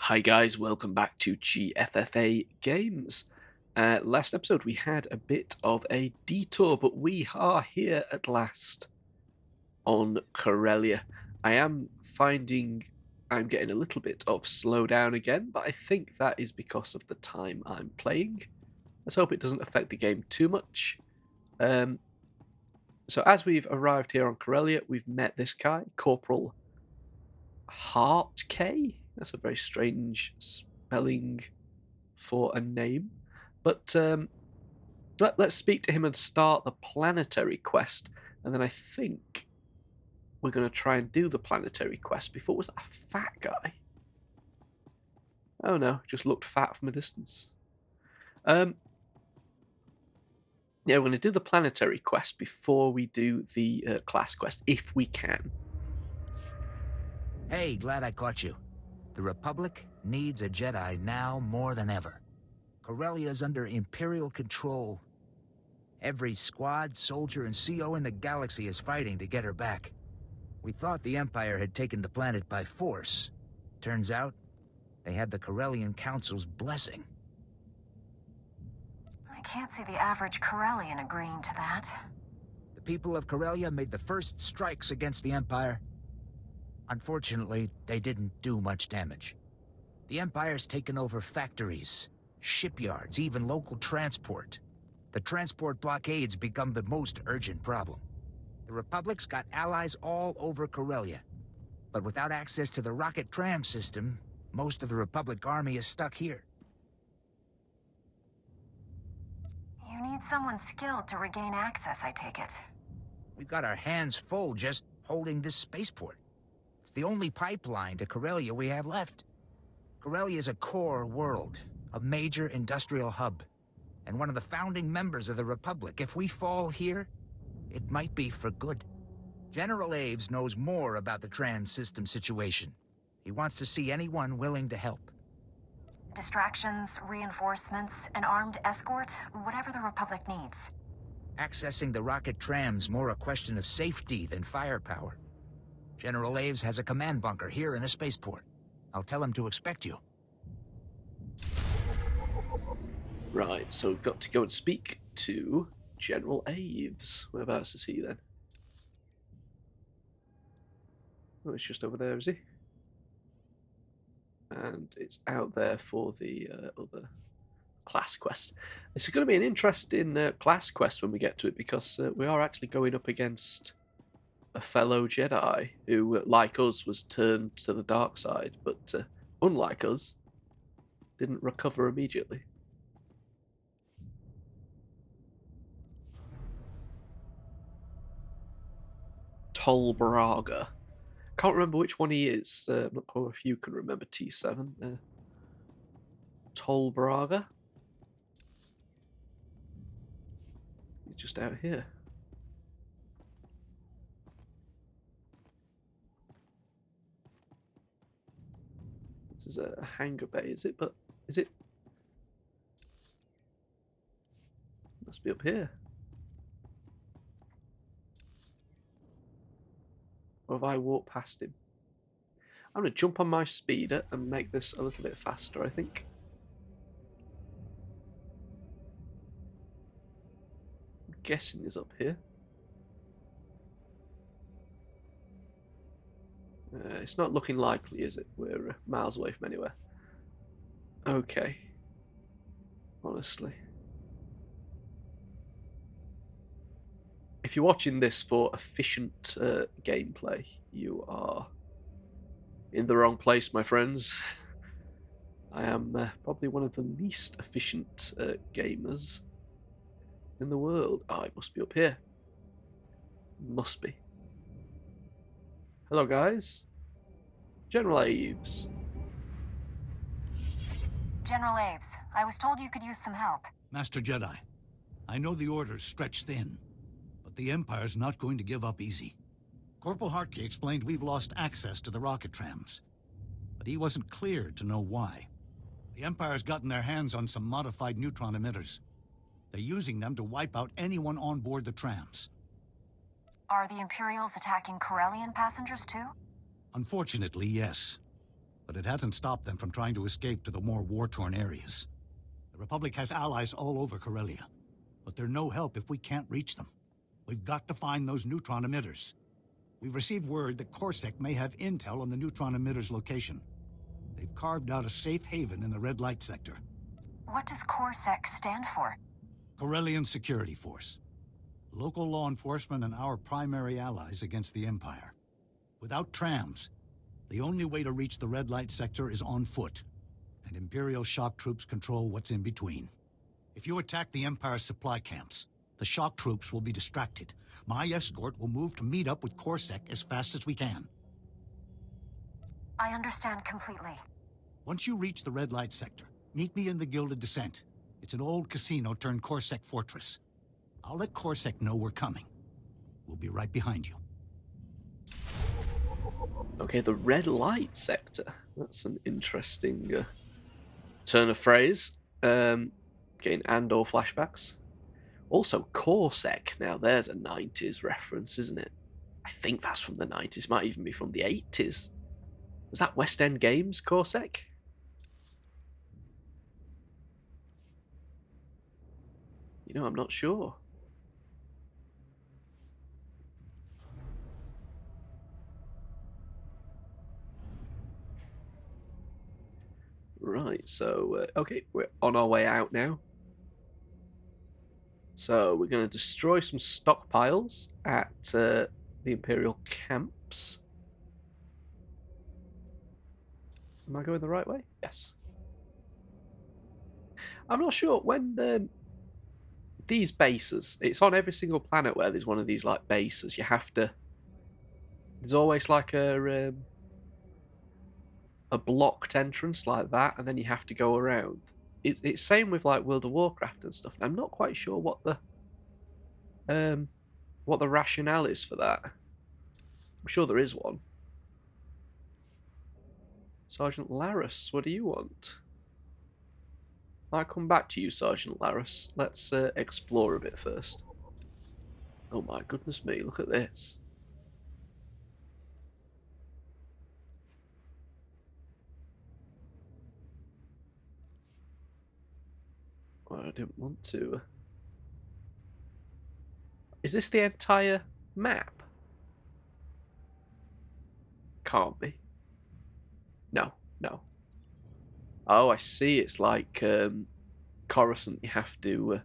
Hi guys, welcome back to GFFA Games. Last episode we had a bit of a detour, but we are here at last on Corellia. I am finding I'm getting a little bit of slowdown again, but I think that is because of the time I'm playing. Let's hope it doesn't affect the game too much. So as we've arrived here on Corellia, we've met this guy, Corporal Hart K. That's a very strange spelling for a name. But let's speak to him and start the planetary quest. And then I think we're going to try and do the planetary quest before. Was that a fat guy? Oh no, just looked fat from a distance. Yeah, we're going to do the planetary quest before we do the class quest, if we can. Hey, glad I caught you. The Republic needs a Jedi now more than ever. Corellia's under Imperial control. Every squad, soldier, and CO in the galaxy is fighting to get her back. We thought the Empire had taken the planet by force. Turns out, they had the Corellian Council's blessing. I can't see the average Corellian agreeing to that. The people of Corellia made the first strikes against the Empire. Unfortunately, they didn't do much damage. The Empire's taken over factories, shipyards, even local transport. The transport blockades become the most urgent problem. The Republic's got allies all over Corellia. But without access to the rocket tram system, most of the Republic army is stuck here. You need someone skilled to regain access, I take it. We've got our hands full just holding this spaceport. It's the only pipeline to Corellia we have left. Corellia is a core world, a major industrial hub, and one of the founding members of the Republic. If we fall here, it might be for good. General Aves knows more about the trans system situation. He wants to see anyone willing to help. Distractions, reinforcements, an armed escort, whatever the Republic needs. Accessing the rocket tram's more a question of safety than firepower. General Aves has a command bunker here in the spaceport. I'll tell him to expect you. Right, so we've got to go and speak to General Aves. Whereabouts is he then? Oh, it's just over there, is he? And it's out there for the other class quest. It's going to be an interesting class quest when we get to it, because we are actually going up against a fellow Jedi who, like us, was turned to the dark side, but unlike us, didn't recover immediately. Tolbraga. Can't remember which one he is. I'm not sure if you can remember T7. Tolbraga. He's just out here. This is a hangar bay, is it? But is it? Must be up here. Or have I walked past him? I'm going to jump on my speeder and make this a little bit faster, I think. I'm guessing he's up here. It's not looking likely, is it? We're miles away from anywhere. Okay. Honestly. If you're watching this for efficient gameplay, you are in the wrong place, my friends. I am probably one of the least efficient gamers in the world. Oh, it must be up here. Must be. Hello, guys. General Aves. General Aves, I was told you could use some help. Master Jedi, I know the Order's stretched thin, but the Empire's not going to give up easy. Corporal Hartke explained we've lost access to the rocket trams, but he wasn't clear to know why. The Empire's gotten their hands on some modified neutron emitters. They're using them to wipe out anyone on board the trams. Are the Imperials attacking Corellian passengers too? Unfortunately, yes. but it hasn't stopped them from trying to escape to the more war-torn areas. The Republic has allies all over Corellia, but they're no help if we can't reach them. We've got to find those neutron emitters. We've received word that Corsac may have intel on the neutron emitters' location. They've carved out a safe haven in the red light sector. What does Corsac stand for? Corellian Security Force. Local law enforcement and our primary allies against the Empire. Without trams, the only way to reach the red light sector is on foot, and Imperial shock troops control what's in between. If you attack the Empire's supply camps, the shock troops will be distracted. My escort will move to meet up with Corsac as fast as we can. I understand completely. Once you reach the red light sector, meet me in the Gilded Descent. It's an old casino turned Corsac fortress. I'll let Corsac know we're coming. We'll be right behind you. Okay, the red light sector. That's an interesting turn of phrase. Getting Andor flashbacks. Also, Corsac. Now, there's a 90s reference, isn't it? I think that's from the 90s. Might even be from the 80s. Was that West End Games, Corsac? You know, I'm not sure. Right, so, okay, we're on our way out now. So, we're going to destroy some stockpiles at the Imperial camps. Am I going the right way? Yes. I'm not sure when these bases, it's on every single planet where there's one of these like bases. You have to. There's always like a blocked entrance like that, and then you have to go around. It's same with like World of Warcraft and stuff. I'm not quite sure what the rationale is for that. I'm sure there is one. Sergeant Laris, what do you want? I'll come back to you, Sergeant Laris. Let's explore a bit first. Oh my goodness me, look at this. Well, I didn't want to. Is this the entire map? Can't be. No, no. Oh, I see. It's like Coruscant. You have to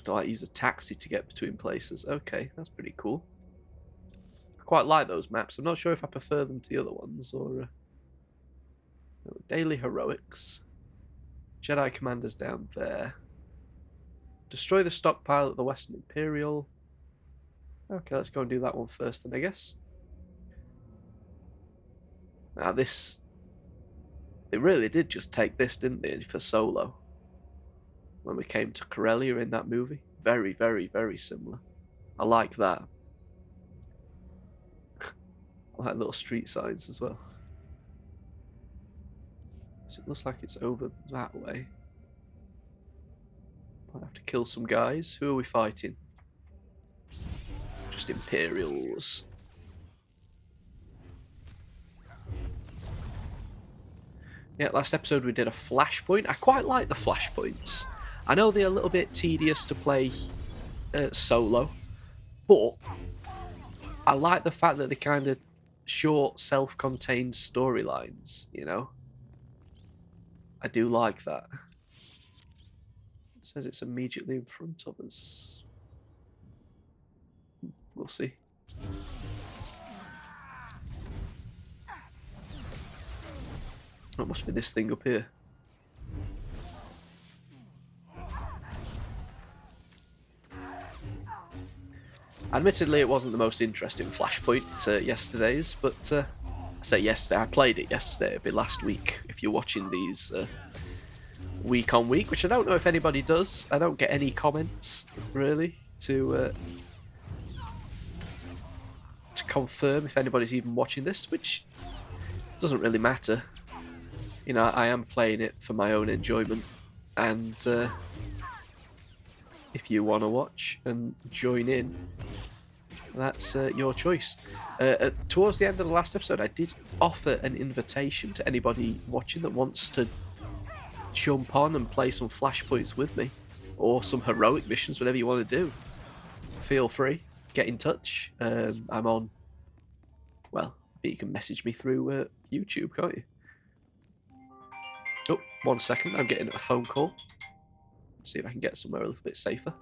like use a taxi to get between places. Okay, that's pretty cool. I quite like those maps. I'm not sure if I prefer them to the other ones or daily heroics. Jedi commanders down there. Destroy the stockpile at the Western Imperial. Okay, let's go and do that one first then, I guess. Now this... They really did just take this, didn't they, for Solo? When we came to Corellia in that movie. Very, very, very similar. I like that. I like little street signs as well. So it looks like it's over that way. Might have to kill some guys. Who are we fighting? Just Imperials. Yeah, last episode we did a flashpoint. I quite like the flashpoints. I know they're a little bit tedious to play solo, but I like the fact that they're kind of short, self-contained storylines, you know? I do like that. It says it's immediately in front of us. We'll see. That must be this thing up here. Admittedly, it wasn't the most interesting Flashpoint yesterday's, but I say yesterday, I played it yesterday, it'd be last week, if you're watching these week on week, which I don't know if anybody does. I don't get any comments, really, to confirm if anybody's even watching this, which doesn't really matter. You know, I am playing it for my own enjoyment, and if you want to watch and join in, That's your choice. Towards the end of the last episode, I did offer an invitation to anybody watching that wants to jump on and play some flashpoints with me, or some heroic missions, whatever you want to do. Feel free, get in touch. I'm on. Well, you can message me through YouTube, can't you? Oh, 1 second, I'm getting a phone call. See if I can get somewhere a little bit safer.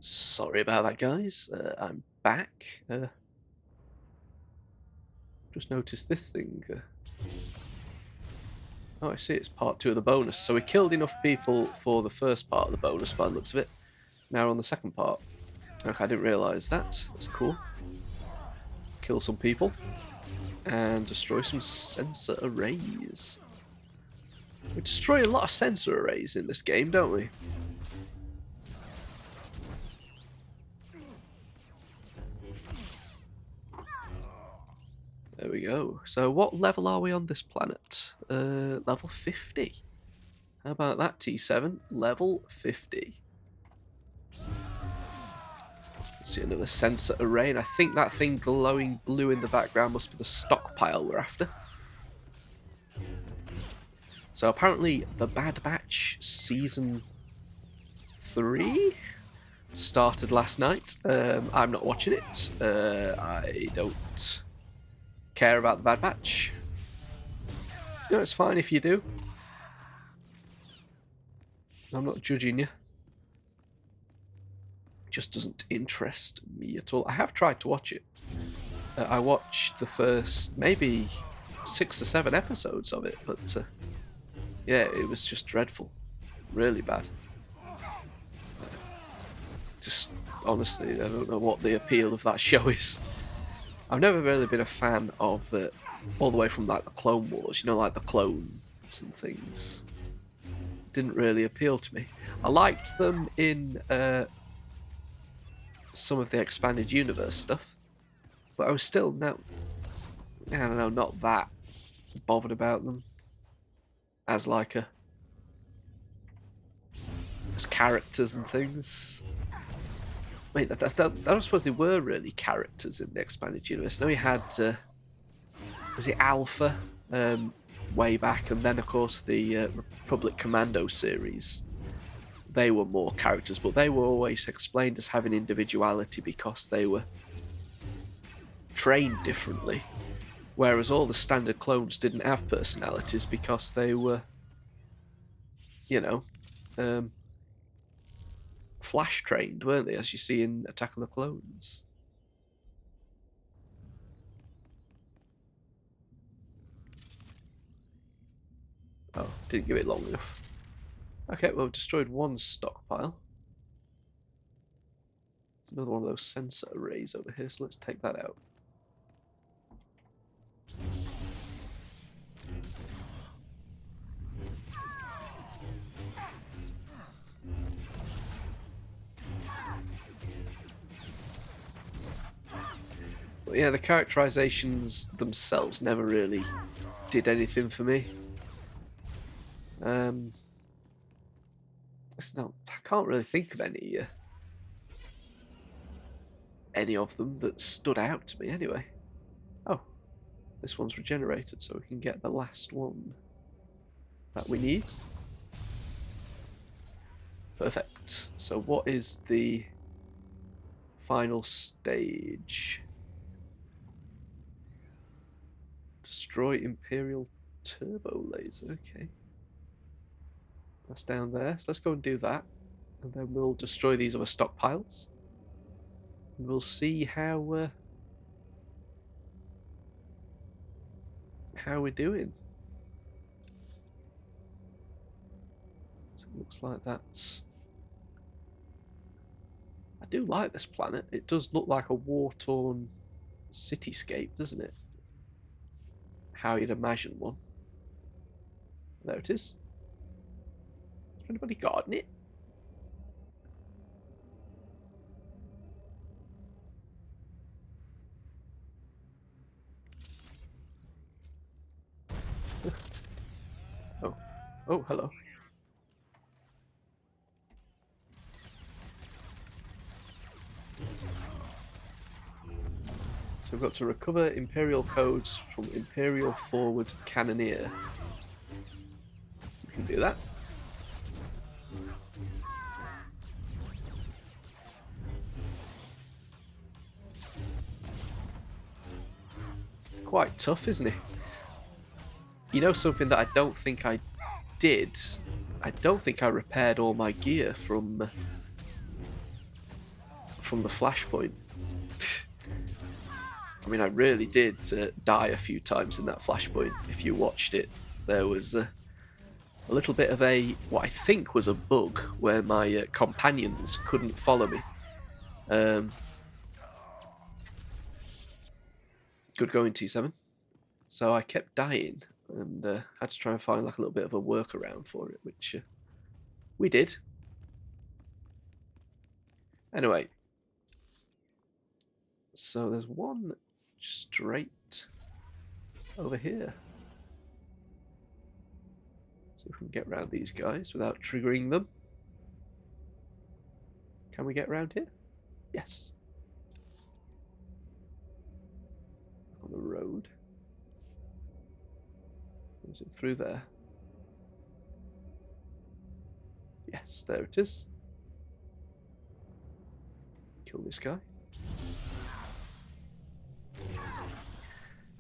Sorry about that, guys. I'm back. Just noticed this thing. Oh, I see. It's part 2 of the bonus. So we killed enough people for the first part of the bonus by the looks of it. Now we're on the second part. Okay, I didn't realise that. That's cool. Kill some people. And destroy some sensor arrays. We destroy a lot of sensor arrays in this game, don't we? There we go. So what level are we on this planet? Level 50. How about that, T7? Level 50. See another sensor array, and I think that thing glowing blue in the background must be the stockpile we're after. So apparently the Bad Batch Season 3 started last night. I'm not watching it. I don't care about the Bad Batch. No, it's fine if you do. I'm not judging you. It just doesn't interest me at all. I have tried to watch it. I watched the first maybe 6 or 7 episodes of it, but yeah, it was just dreadful. Really bad. Just honestly, I don't know what the appeal of that show is. I've never really been a fan of all the way from like the Clone Wars, you know, like the clones and things. Didn't really appeal to me. I liked them in some of the expanded universe stuff, but I was still I don't know, not that bothered about them as as characters and things. Wait, I don't suppose they were really characters in the expanded universe. I know we had was it Alpha way back, and then of course the Republic Commando series. They were more characters, but they were always explained as having individuality because they were trained differently. Whereas all the standard clones didn't have personalities because they were, you know, flash trained, weren't they, as you see in Attack of the Clones? Oh, didn't give it long enough. Okay, well, we've destroyed one stockpile. There's another one of those sensor arrays over here, so let's take that out. But yeah, the characterizations themselves never really did anything for me. I can't really think of any of them that stood out to me anyway. Oh, this one's regenerated, so we can get the last one that we need. Perfect. So what is the final stage? Destroy Imperial Turbo Laser, okay. That's down there, so let's go and do that. And then we'll destroy these other stockpiles. And we'll see how we're doing. So it looks like that's... I do like this planet. It does look like a war-torn cityscape, doesn't it? How you'd imagine one. There it is. Has anybody gotten it? Oh, hello. So we've got to recover Imperial codes from Imperial Forward Cannoneer. We can do that. Quite tough, isn't it? You know something that I don't think I did? I don't think I repaired all my gear from the flashpoint. I mean, I really did die a few times in that flashpoint. If you watched it, there was a little bit of what I think was a bug where my companions couldn't follow me. Good going, T7. So I kept dying and had to try and find like a little bit of a workaround for it, which we did. Anyway, so there's one straight over here. See if we can get around these guys without triggering them. Can we get around here? Yes. On the road. Is it through there? Yes, there it is. Kill this guy.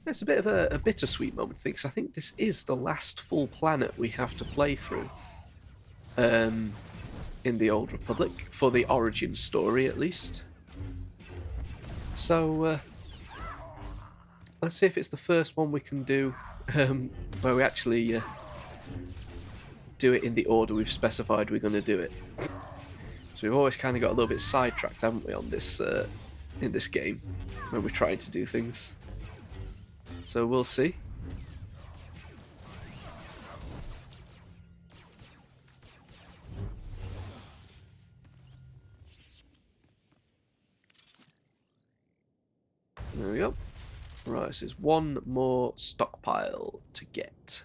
It's a bit of a bittersweet moment, because I think this is the last full planet we have to play through in the Old Republic, for the origin story at least. So let's see if it's the first one we can do where we actually do it in the order we've specified we're going to do it. So we've always kind of got a little bit sidetracked, haven't we, on this in this game when we're trying to do things. So we'll see. There we go. Right, so there's one more stockpile to get.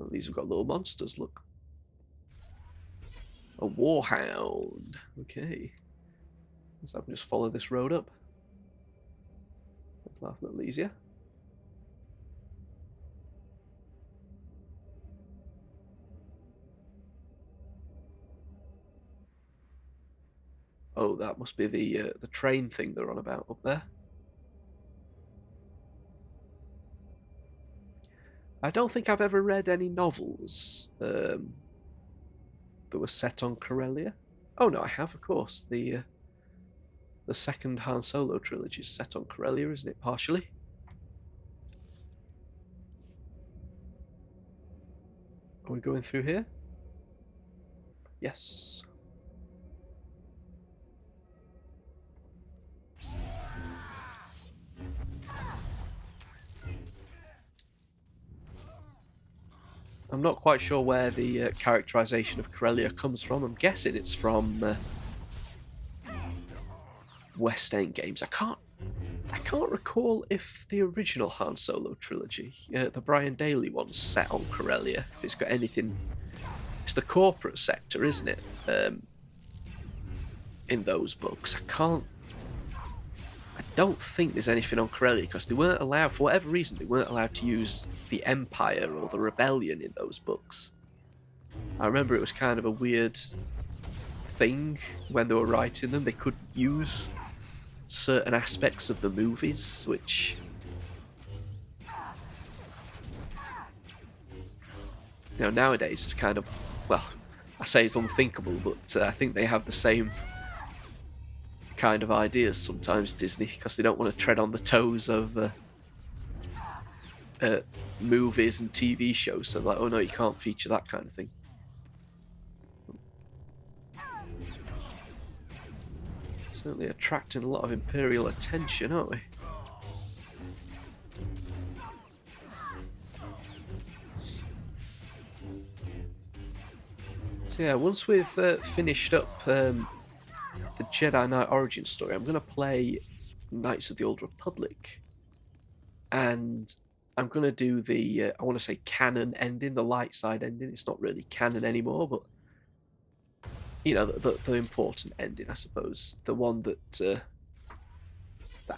Oh, these have got little monsters, look. A warhound. Okay. So I can just follow this road up. Make life a little easier. Oh, that must be the train thing they're on about up there. I don't think I've ever read any novels that were set on Corellia. Oh no, I have, of course. The second Han Solo trilogy is set on Corellia, isn't it? Partially. Are we going through here? Yes. I'm not quite sure where the characterization of Corellia comes from. I'm guessing it's from West End games. I can't recall if the original Han Solo trilogy, the Brian Daley one's set on Corellia. If it's got anything, it's the corporate sector, isn't it? In those books, I don't think there's anything on Corellia because they weren't allowed, for whatever reason, they weren't allowed to use the Empire or the Rebellion in those books. I remember it was kind of a weird thing when they were writing them. They couldn't use certain aspects of the movies, which, you know, nowadays is kind of, well, I say it's unthinkable, but I think they have the same kind of ideas sometimes, Disney, because they don't want to tread on the toes of movies and TV shows. So like, oh no, you can't feature that kind of thing. Certainly attracting a lot of Imperial attention, aren't we? So yeah, once we've finished up the Jedi Knight origin story, I'm going to play Knights of the Old Republic. And I'm going to do the, I want to say canon ending, the light side ending. It's not really canon anymore, but, you know, the important ending, I suppose. The one that, that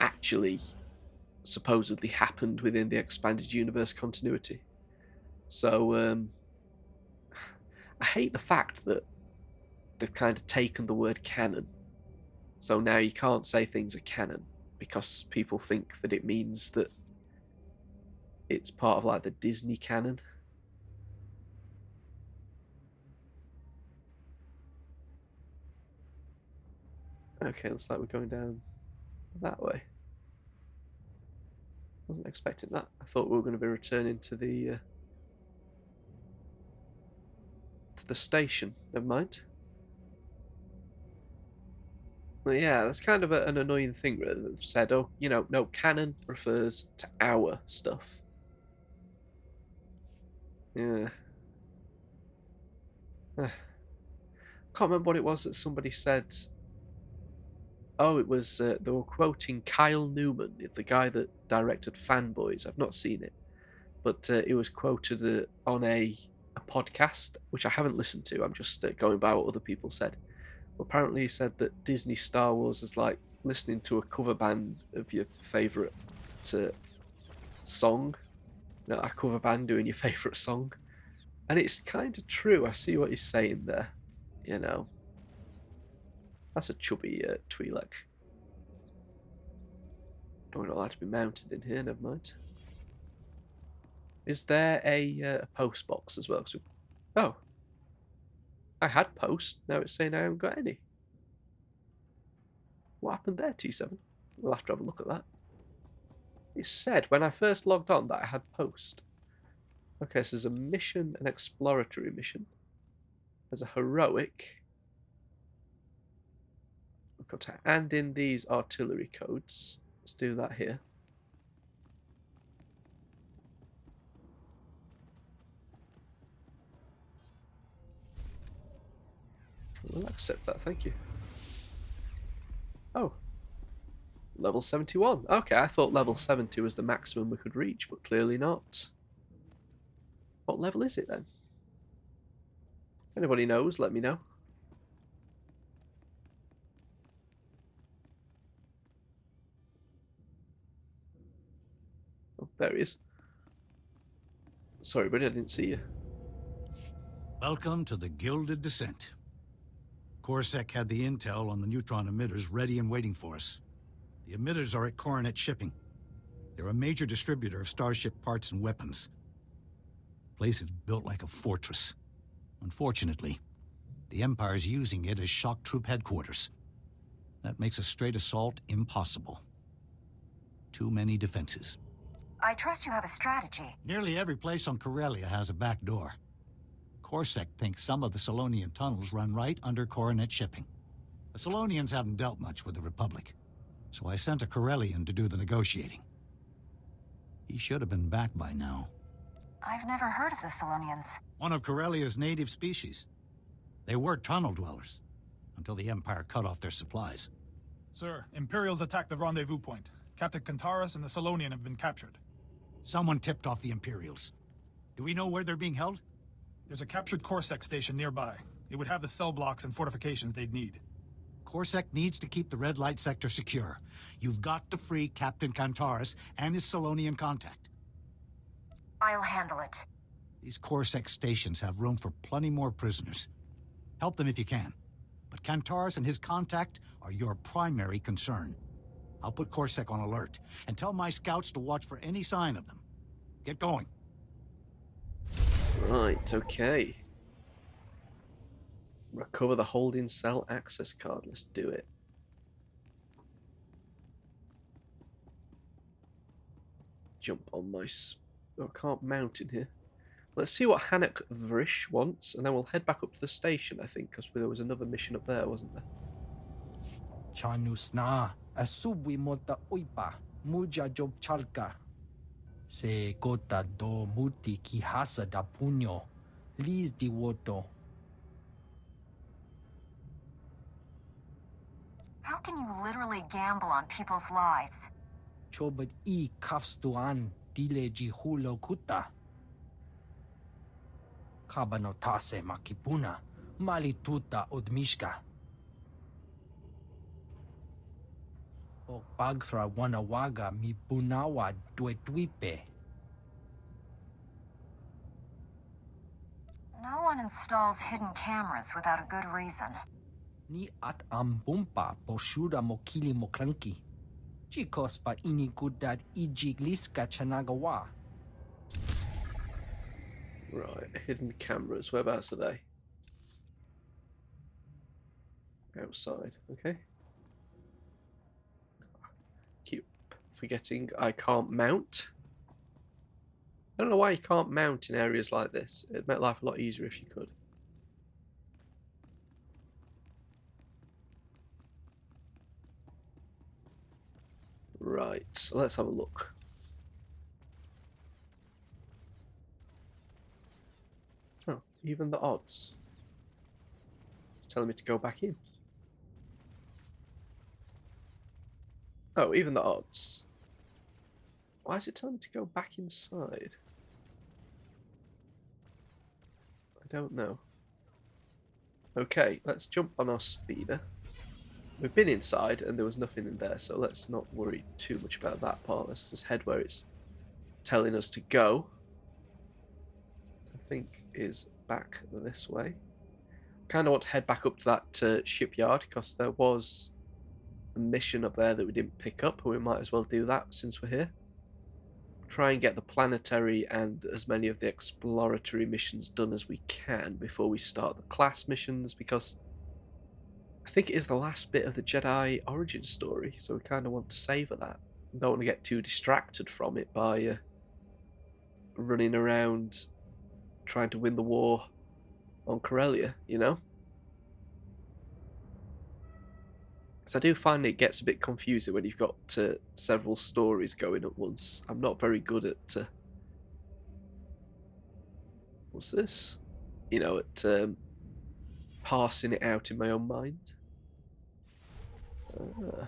actually supposedly happened within the expanded universe continuity. So, I hate the fact that they've kind of taken the word canon. So now you can't say things are canon because people think that it means that it's part of like the Disney canon. Okay, looks like we're going down that way. Wasn't expecting that. I thought we were going to be returning to the station. Never mind. Well, yeah, that's kind of an annoying thing, really. They've said, oh, you know, no, canon refers to our stuff. Yeah. Can't remember what it was that somebody said. Oh, it was they were quoting Kyle Newman, the guy that directed Fanboys. I've not seen it, but it was quoted on a podcast, which I haven't listened to. I'm just going by what other people said. Apparently, he said that Disney Star Wars is like listening to a cover band of your favorite song. You know, a cover band doing your favorite song, and it's kind of true. I see what he's saying there. You know, that's a chubby Twi'lek. Oh, we're not allowed to be mounted in here. Never mind. Is there a post box as well? Oh, I had post. Now it's saying I haven't got any. What happened there, T7? We'll have to have a look at that. It said when I first logged on that I had post. Okay, so there's a mission, an exploratory mission. There's a heroic. We've got to hand in these artillery codes. Let's do that here. We'll accept that, thank you. Oh. Level 71. Okay, I thought level 70 was the maximum we could reach, but clearly not. What level is it then? Anybody knows, let me know. Oh, there he is. Sorry, buddy, I didn't see you. Welcome to the Gilded Descent. Coruscant had the intel on the neutron emitters ready and waiting for us. The emitters are at Coronet Shipping. They're a major distributor of Starship parts and weapons. The place is built like a fortress. Unfortunately, the Empire's using it as shock troop headquarters. That makes a straight assault impossible. Too many defenses. I trust you have a strategy. Nearly every place on Corellia has a back door. Corsac thinks some of the Solonian tunnels run right under Coronet Shipping. The Solonians haven't dealt much with the Republic, so I sent a Corellian to do the negotiating. He should have been back by now. I've never heard of the Solonians. One of Corellia's native species. They were tunnel dwellers, until the Empire cut off their supplies. Sir, Imperials attacked the rendezvous point. Captain Kantaris and the Solonian have been captured. Someone tipped off the Imperials. Do we know where they're being held? There's a captured Corsac station nearby. It would have the cell blocks and fortifications they'd need. Corsac needs to keep the red light sector secure. You've got to free Captain Kantaris and his Solonian contact. I'll handle it. These Corsac stations have room for plenty more prisoners. Help them if you can. But Kantaris and his contact are your primary concern. I'll put Corsac on alert, and tell my scouts to watch for any sign of them. Get going. Right, okay. Recover the holding cell access card. Let's do it. Jump on my... Oh, I can't mount in here. Let's see what Hanak Vrish wants, and then we'll head back up to the station, I think, because there was another mission up there, wasn't there? Chanusna, asubwi mota uipa, muja job chalka. Se gota do muti kihasa da puño, lis di woto. How can you literally gamble on people's lives? Chobad I kafstuan, dile jihulo kuta. Kabanotase makipuna, malituta odmishka. O bagthra wanawaga mi bunawa dwedwipe. No one installs hidden cameras without a good reason. Ni at ambumpa poshuda mokili mokranki. Chikos pa inikudad ijigliska chanagawa. Right, hidden cameras. Whereabouts are they? Outside, okay. Keep forgetting I can't mount. I don't know why you can't mount in areas like this. It'd make life a lot easier if you could. Right, so let's have a look. Oh, even the odds. It's telling me to go back in. Oh, even the odds. Why is it telling me to go back inside? I don't know. Okay, let's jump on our speeder. We've been inside and there was nothing in there, so let's not worry too much about that part. Let's just head where it's telling us to go. I think is back this way. Kind of want to head back up to that shipyard because there was a mission up there that we didn't pick up. We might as well do that since we're here. Try and get the planetary and as many of the exploratory missions done as we can before we start the class missions, because I think it is the last bit of the Jedi origin story, so we kind of want to savour that. We don't want to get too distracted from it by running around trying to win the war on Corellia, you know? Because I do find it gets a bit confusing when you've got several stories going at once. I'm not very good at... what's this? You know, at parsing it out in my own mind. I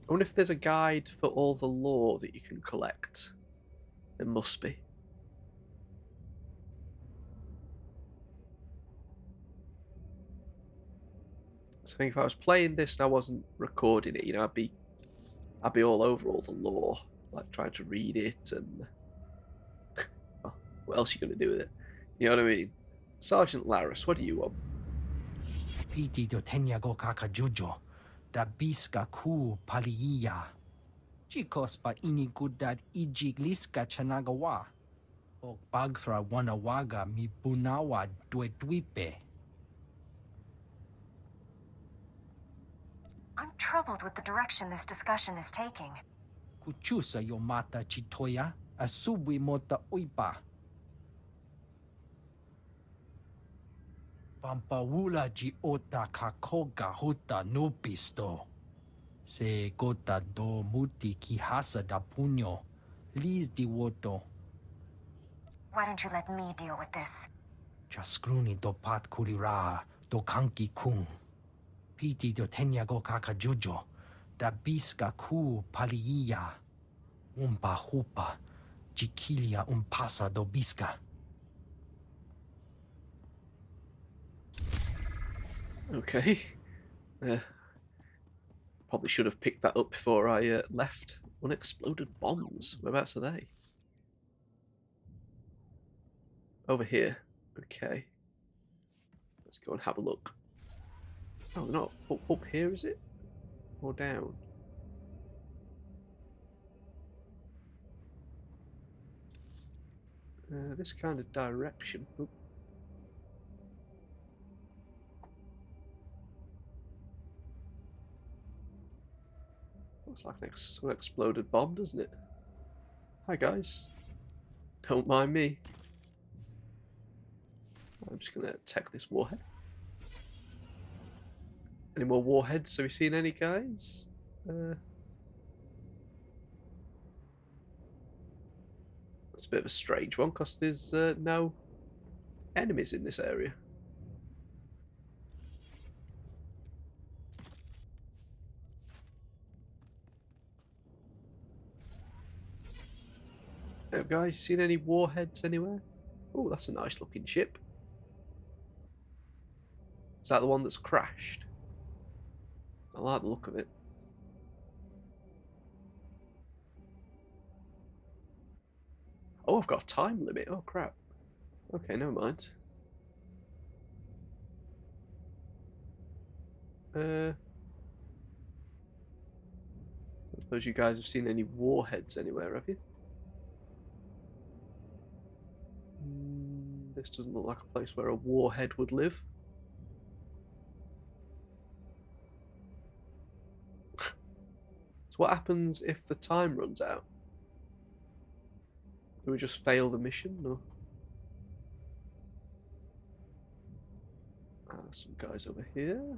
wonder if there's a guide for all the lore that you can collect. There must be. So I think if I was playing this and I wasn't recording it, you know, I'd be all over all the lore, like trying to read it and well, what else are you gonna do with it? You know what I mean? Sergeant Laris, what do you want? Piti do tenya go kaka jujo. Da biska ku paliya. Chikos pa inikudad ijigliska chanagawa. O bagthra wanawaga mi bunawa dwedwipe. I'm troubled with the direction this discussion is taking. Kuchusa yomata chitoya, asubwi mota uipa. Pampawula ji ota kakoga huta nupisto. Se gota do muti kihasa da puño, lis di woto. Why don't you let me deal with this? Jaskruni do pat kurira, do kanki kung. Piti do tenya go kakajujo, da biska ku paliya. Umpa hupa, jikilia umpasa do biska. Okay. Probably should have picked that up before I left. Unexploded bombs. Whereabouts are they? Over here. Okay. Let's go and have a look. Oh, no. Up here, is it? Or down? This kind of direction. Oop. Looks like an exploded bomb, doesn't it? Hi, guys. Don't mind me. I'm just going to attack this warhead. Any more warheads? Have you seen any, guys? That's a bit of a strange one, because there's no enemies in this area. Hey guys, seen any warheads anywhere? Oh, that's a nice looking ship. Is that the one that's crashed? I like the look of it. Oh, I've got a time limit. Oh, crap. Okay, never mind. I suppose you guys have seen any warheads anywhere, have you? This doesn't look like a place where a warhead would live. So what happens if the time runs out? Do we just fail the mission, or? Some guys over here.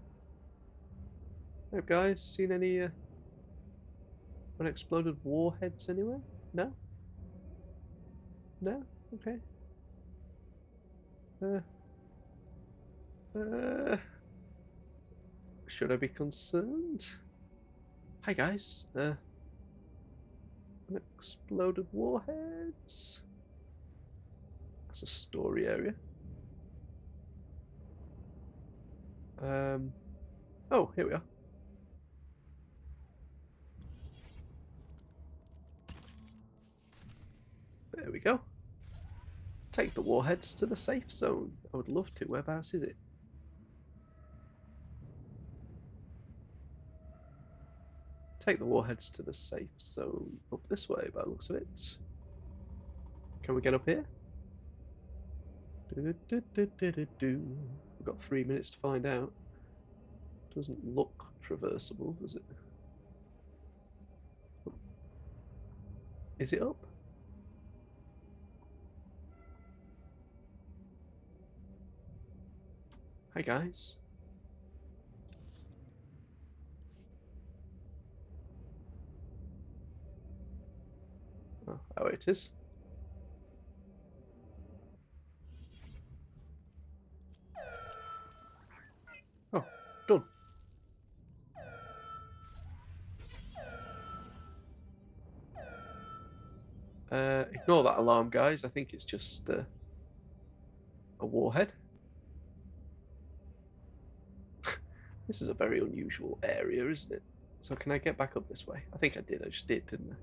Hey guys, seen any unexploded warheads anywhere? No? No? Okay. Should I be concerned? Hi guys, unexploded warheads. That's a story area. Oh, here we are. There we go. Take the warheads to the safe zone. I would love to. Whereabouts is it? Take the warheads to the safe zone. Up this way, by the looks of it. Can we get up here? We've got 3 minutes to find out. Doesn't look traversable, does it? Is it up? Hi guys. Oh, it is. Oh, done. Ignore that alarm, guys. I think it's just a warhead. This is a very unusual area, isn't it? So can I get back up this way? I think I did. I just did, didn't I?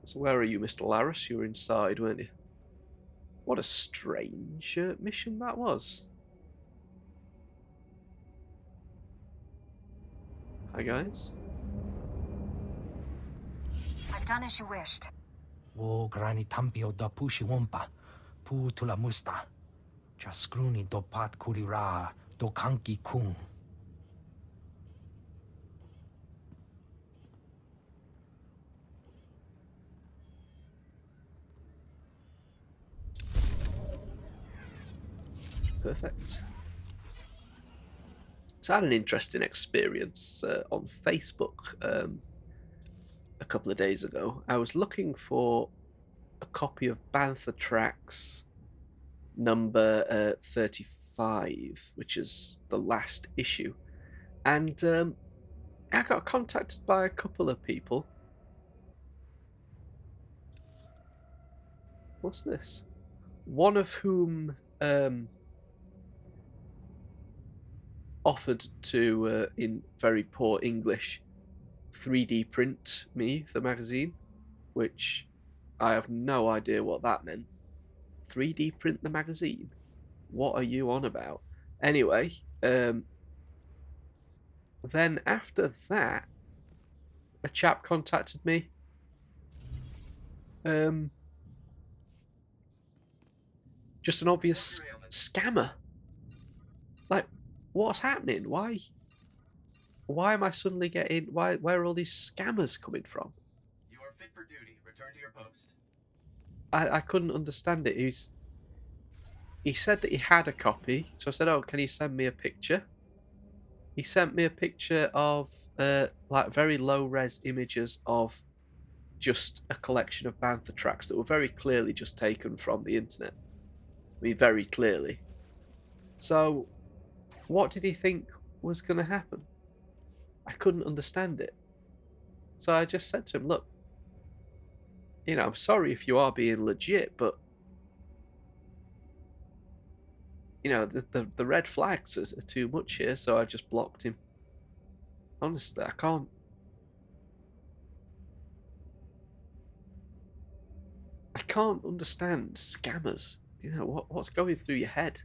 So where are you, Mr. Laris? You were inside, weren't you? What a strange mission that was. Hi, guys. I've done as you wished. Wo grani tampio da pushi wompa, pu tula musta. Jaskruni do pat kurira, do kanki kung. Perfect. So I had an interesting experience on Facebook a couple of days ago. I was looking for a copy of Bantha Tracks number 35, which is the last issue. And I got contacted by a couple of people. What's this? One of whom offered to, in very poor English, 3D print me the magazine, which I have no idea what that meant. 3D print the magazine? What are you on about? Anyway, then after that, a chap contacted me. Just an obvious scammer. Like, what's happening? Why am I suddenly getting... Where are all these scammers coming from? You are fit for duty. Return to your post. I couldn't understand it. He said that he had a copy, so I said, oh, can you send me a picture? He sent me a picture of like very low-res images of just a collection of Bantha tracks that were very clearly just taken from the internet. I mean, very clearly. So, what did he think was going to happen? I couldn't understand it. So I just said to him, look, you know, I'm sorry if you are being legit, but you know, the red flags are too much here, so I just blocked him. Honestly, I can't understand scammers. You know, what's going through your head?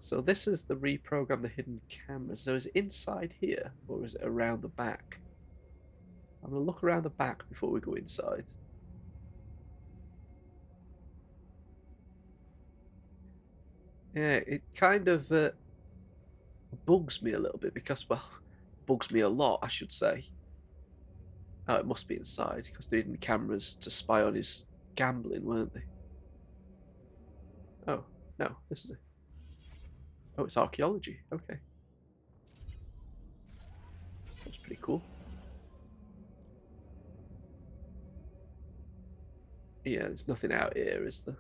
So this is the reprogram the hidden cameras. So is it inside here or is it around the back? I'm gonna look around the back before we go inside. Yeah, it kind of bugs me a little bit because, well, bugs me a lot, I should say. Oh, it must be inside because they hidden cameras to spy on his gambling, weren't they? Oh, no, this is it. Oh, it's archaeology. Okay. That's pretty cool. Yeah, there's nothing out here, is there?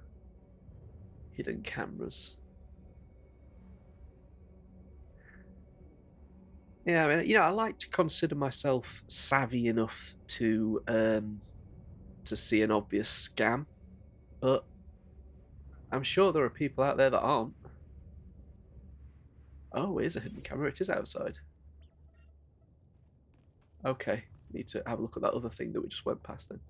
Hidden cameras. Yeah, I mean, you know, I like to consider myself savvy enough to see an obvious scam, but I'm sure there are people out there that aren't. Oh, here's a hidden camera. It is outside. Okay, need to have a look at that other thing that we just went past then.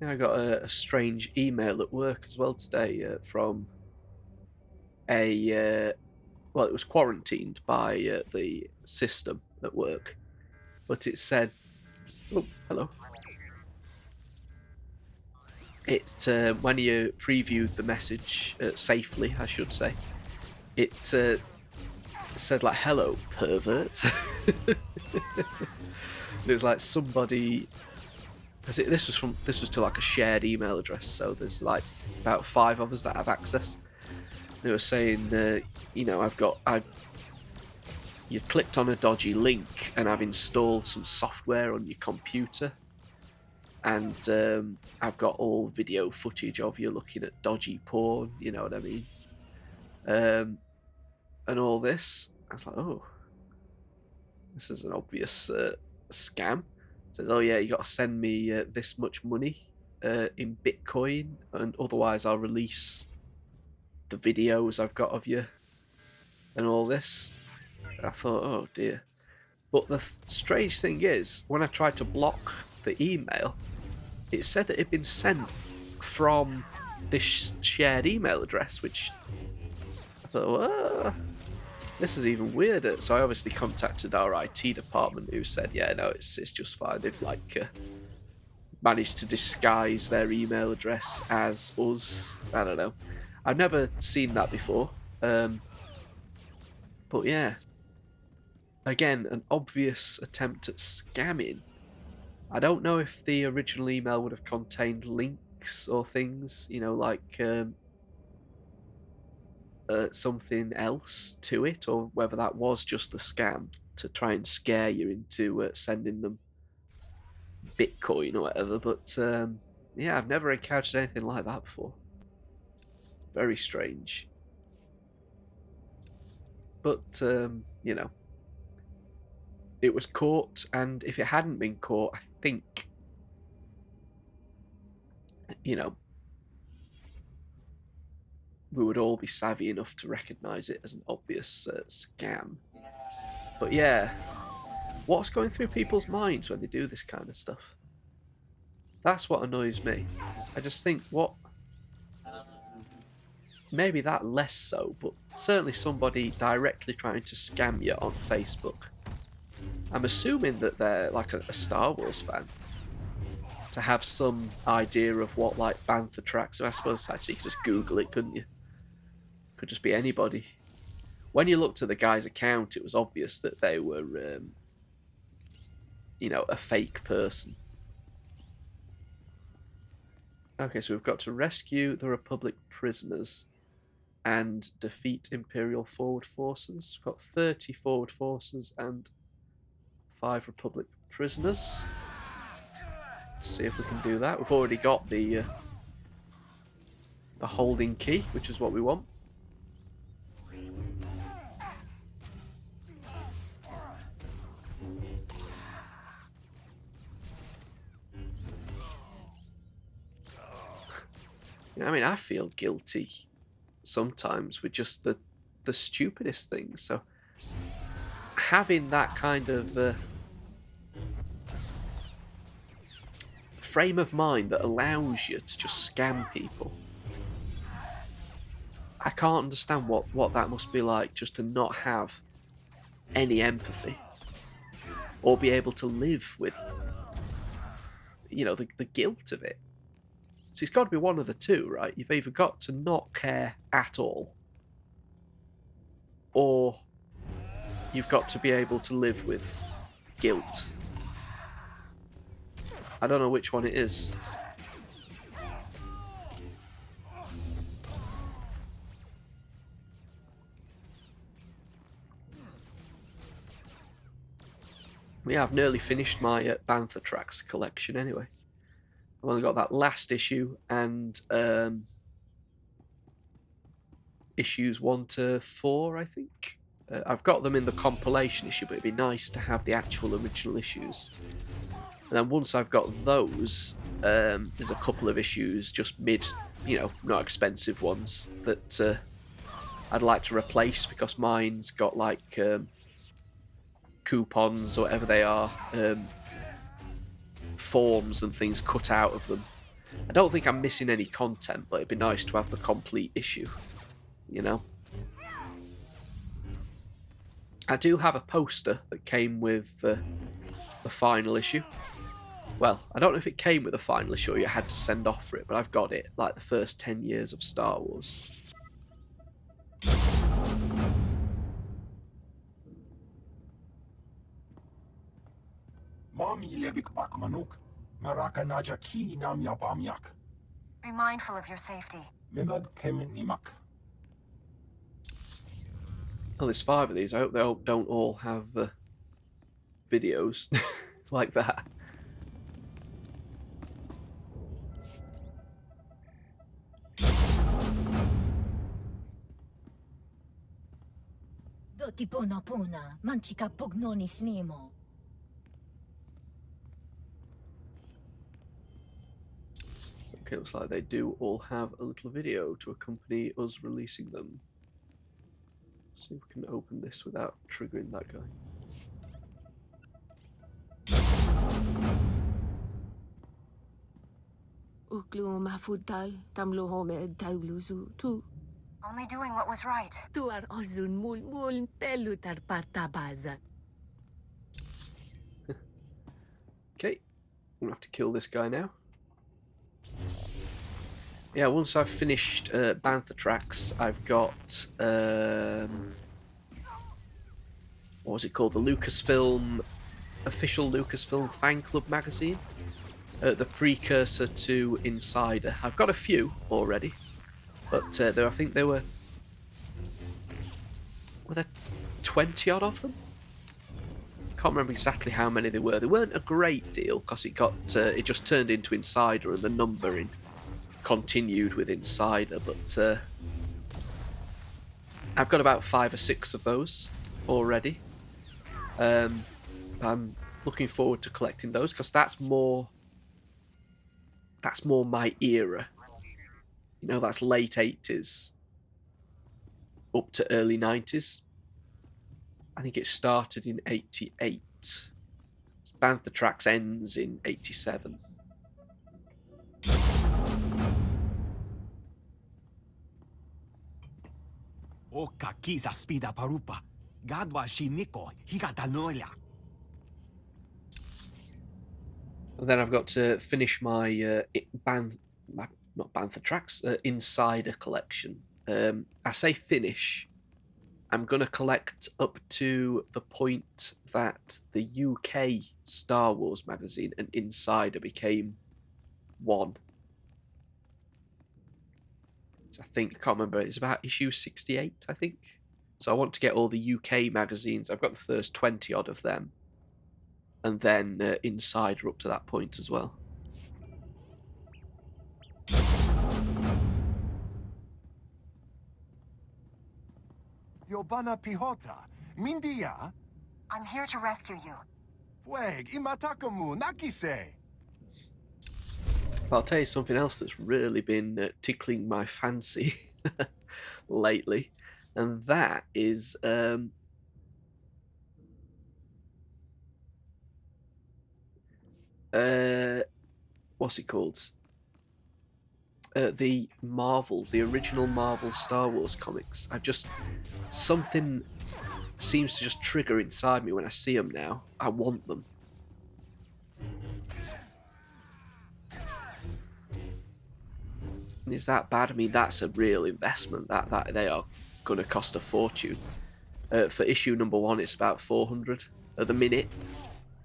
Yeah, I got a strange email at work as well today from a well, it was quarantined by the system at work, but it said, "Oh, hello." It when you previewed the message safely, I should say, it said like, "Hello, pervert." It was like somebody. This was to like a shared email address, so there's like about 5 of us that have access. They were saying, you know, you clicked on a dodgy link, and I've installed some software on your computer, and I've got all video footage of you looking at dodgy porn. You know what I mean? And all this. I was like, oh, this is an obvious scam. It says, oh yeah, you got to send me this much money in Bitcoin, and otherwise I'll release the videos I've got of you and all this. I thought, oh dear. But the strange thing is, when I tried to block the email, it said that it had been sent from this shared email address, which I thought, this is even weirder. So I obviously contacted our IT department, who said, yeah, no, it's just fine. They've like managed to disguise their email address as us. I don't know. I've never seen that before. But yeah, again, an obvious attempt at scamming. I don't know if the original email would have contained links or things, you know, like something else to it, or whether that was just a scam to try and scare you into sending them Bitcoin or whatever. But yeah, I've never encountered anything like that before. Very strange. But, you know, it was caught, and if it hadn't been caught, I think, you know, we would all be savvy enough to recognise it as an obvious scam. But yeah, what's going through people's minds when they do this kind of stuff? That's what annoys me. I just think, what... Maybe that less so, but certainly somebody directly trying to scam you on Facebook. I'm assuming that they're like a Star Wars fan. To have some idea of what like Bantha tracks. So I suppose actually you could just Google it, couldn't you? Could just be anybody. When you looked at the guy's account, it was obvious that they were, you know, a fake person. Okay, so we've got to rescue the Republic prisoners and defeat Imperial forward forces. We've got 30 forward forces and 5 Republic prisoners. See if we can do that. We've already got the holding key, which is what we want. You know, I mean, I feel guilty sometimes with just the stupidest things. So having that kind of frame of mind that allows you to just scam people, I can't understand what that must be like, just to not have any empathy or be able to live with, you know, the guilt of it. So it's got to be one of the two, right? You've either got to not care at all, or you've got to be able to live with guilt. I don't know which one it is. Yeah, I've nearly finished my Bantha Tracks collection anyway. I've only got that last issue and issues 1 to 4, I think. I've got them in the compilation issue, but it'd be nice to have the actual original issues. And then once I've got those, there's a couple of issues, just not expensive ones, that I'd like to replace, because mine's got like coupons or whatever they are, forms and things cut out of them. I don't think I'm missing any content, but it'd be nice to have the complete issue, you know? I do have a poster that came with the final issue. Well, I don't know if it came with the final issue or you had to send off for it, but I've got it, like the first 10 years of Star Wars. Be mindful of your safety. Well, there's 5 of these. I hope they don't all have videos like that. Doti puna puna, manchika pugnoni snimo. Okay, looks like they do all have a little video to accompany us releasing them. Let's see if we can open this without triggering that guy. Uklu mahfudtal tamlo homed tauluzu tu. Only doing what was right. Tuar ozun mul pelutar partabaza. Okay, I'm gonna have to kill this guy now. Yeah, once I've finished Bantha Tracks, I've got what was it called? The official Lucasfilm fan club magazine, the precursor to Insider. I've got a few already, but I think were there 20 odd of them? Can't remember exactly how many there were. They weren't a great deal because it just turned into Insider and the numbering continued with Insider, but I've got about 5 or 6 of those already. I'm looking forward to collecting those because that's more my era. You know, that's late 80s up to early 90s. I think it started in 88. Bantha Tracks ends in 87. Oka kiza spida parupa. Gadwa shiniko higatanolia. And then I've got to finish my not Bantha Tracks, Insider collection. I say finish. I'm going to collect up to the point that the UK Star Wars magazine and Insider became one. I think, I can't remember, it's about issue 68, I think. So I want to get all the UK magazines. I've got the first 20 odd of them. And then Insider up to that point as well. Yobana Pihota. Mindia? I'm here to rescue you. Fueg, imatakamu, nakise. I'll tell you something else that's really been tickling my fancy lately, and that is what's it called? The original Marvel Star Wars comics. Something seems to just trigger inside me when I see them now. I want them. Is that bad? I mean, that's a real investment. That they are going to cost a fortune. For issue number 1, it's about 400 at the minute.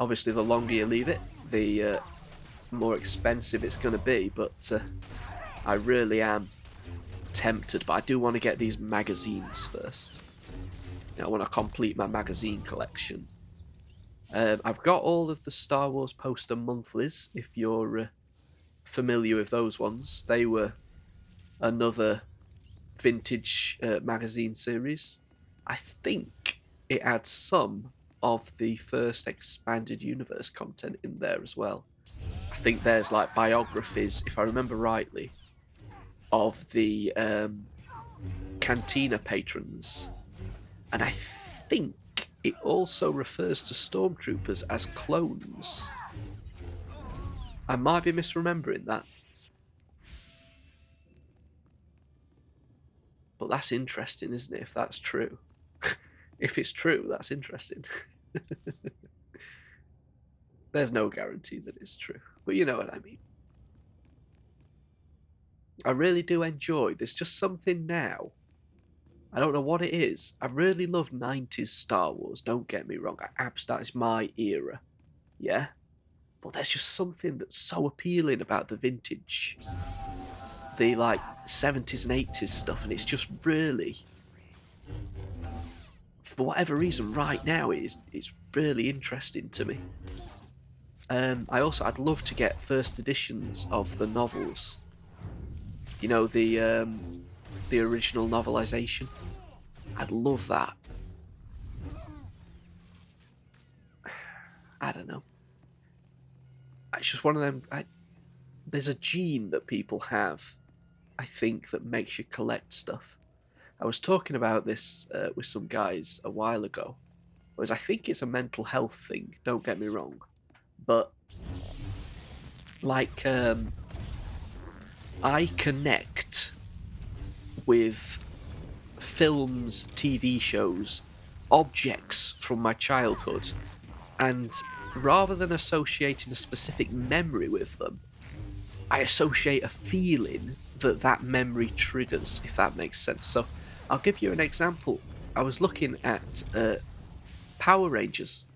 Obviously, the longer you leave it, the more expensive it's going to be. But I really am tempted. But I do want to get these magazines first. I want to complete my magazine collection. I've got all of the Star Wars poster monthlies. If you're familiar with those ones, they were another vintage magazine series. I think it had some of the first expanded universe content in there as well. I think there's like biographies, if I remember rightly, of the Cantina patrons, and I think it also refers to stormtroopers as clones. I might be misremembering that. But that's interesting, isn't it, if that's true? If it's true, that's interesting. There's no guarantee that it's true, but you know what I mean. I really do enjoy, there's just something now. I don't know what it is. I really love 90s Star Wars, don't get me wrong. That is my era, yeah? But there's just something that's so appealing about the vintage, the like 70s and 80s stuff, and it's just really, for whatever reason, right now it's really interesting to me. I'd love to get first editions of the novels. You know, the original novelization. I'd love that. I don't know. It's just one of them. There's a gene that people have, I think, that makes you collect stuff. I was talking about this with some guys a while ago. Whereas I think it's a mental health thing, don't get me wrong. But, like, I connect with films, TV shows, objects from my childhood, and rather than associating a specific memory with them, I associate a feeling that memory triggers, if that makes sense. So I'll give you an example. I was looking at Power Rangers,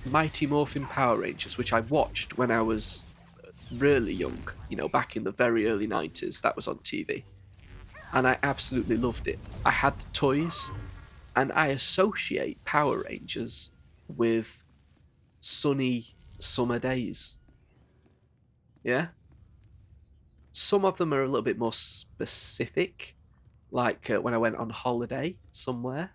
Mighty Morphin Power Rangers, which I watched when I was really young, you know, back in the very early 90s. That was on TV. And I absolutely loved it. I had the toys, and I associate Power Rangers with sunny summer days. Yeah? Some of them are a little bit more specific, like when I went on holiday somewhere.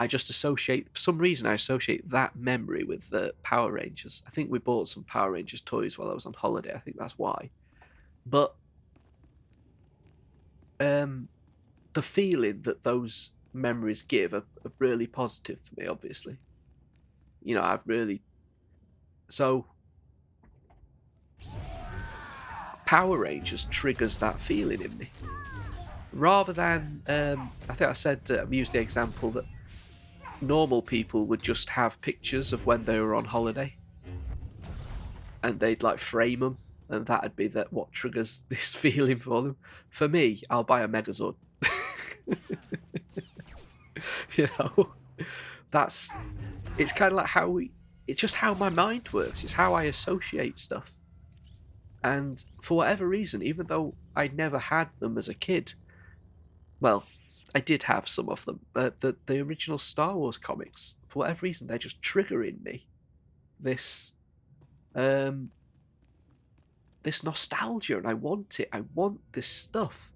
I just associate, for some reason, I associate that memory with the Power Rangers. I think we bought some Power Rangers toys while I was on holiday. I think that's why. But the feeling that those memories give are really positive for me, obviously. You know, I've really... So, Power Rangers triggers that feeling in me. Rather than, I think I said, I've used the example that normal people would just have pictures of when they were on holiday, and they'd like frame them, and that'd be what triggers this feeling for them. For me, I'll buy a Megazord. You know, it's kind of like it's just how my mind works. It's how I associate stuff. And for whatever reason, even though I never had them as a kid, well, I did have some of them. The original Star Wars comics, for whatever reason, they're just triggering me this this nostalgia, and I want it. I want this stuff.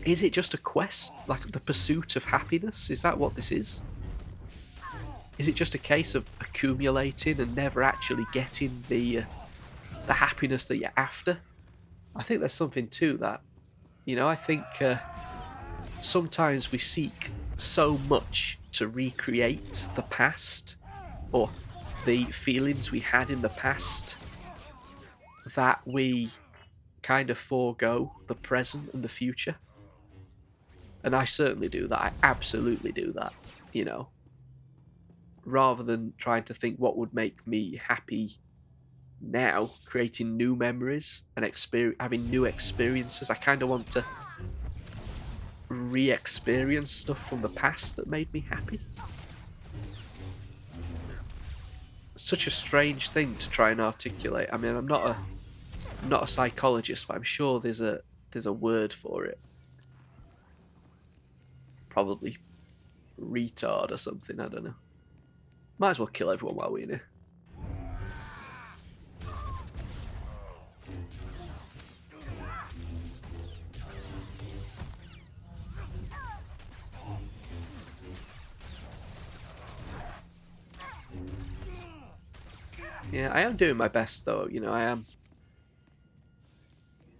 Is it just a quest, like the pursuit of happiness? Is that what this is? Is it just a case of accumulating and never actually getting the happiness that you're after? I think there's something to that. You know, I think sometimes we seek so much to recreate the past or the feelings we had in the past that we kind of forego the present and the future. And I certainly do that. I absolutely do that, you know. Rather than trying to think what would make me happy now, creating new memories and having new experiences, I kind of want to re-experience stuff from the past that made me happy. Such a strange thing to try and articulate. I mean, I'm not a psychologist, but I'm sure there's a word for it. Probably retard or something, I don't know. Might as well kill everyone while we're in here. Yeah, I am doing my best though, you know, I am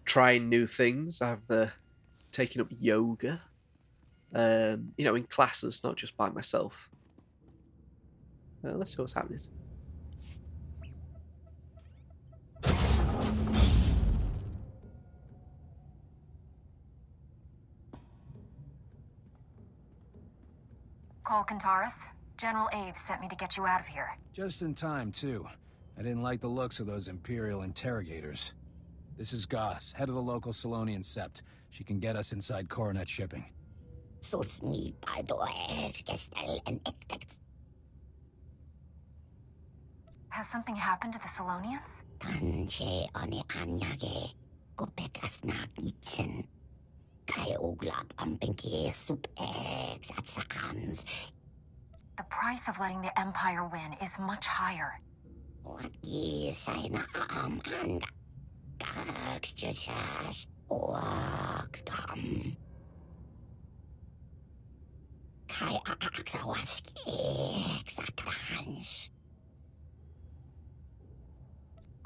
trying new things. I've taken up yoga, you know, in classes, not just by myself. Let's see what's happening. Call Kantaris. General Abe sent me to get you out of here. Just in time, too. I didn't like the looks of those Imperial interrogators. This is Goss, head of the local Solonian sept. She can get us inside Coronet shipping. Has something happened to the Solonians? The price of letting the Empire win is much higher. I'll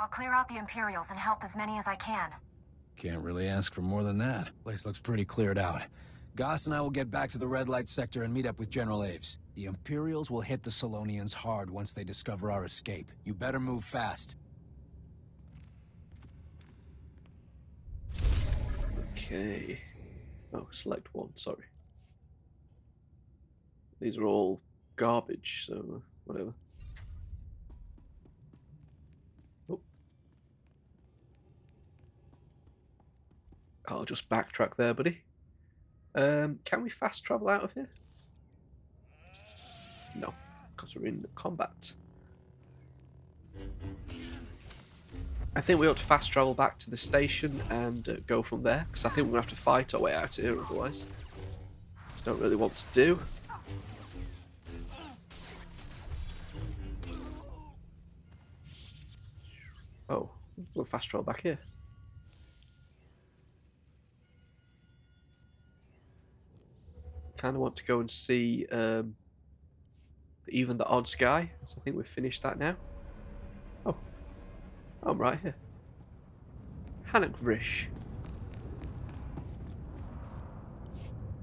clear out the Imperials and help as many as I can. Can't really ask for more than that. Place looks pretty cleared out. Goss and I will get back to the red light sector and meet up with General Aves. The Imperials will hit the Solonians hard once they discover our escape. You better move fast. Okay. Oh, select one, sorry. These are all garbage, so whatever. Oh. I'll just backtrack there, buddy. Can we fast travel out of here? No, because we're in combat. I think we ought to fast travel back to the station and go from there, because I think we're going to have to fight our way out of here otherwise. Don't really want to do. Oh, we'll fast travel back here. Kind of want to go and see even the odds guy, so I think we've finished that now. Oh, I'm right here. Hanak Vrish.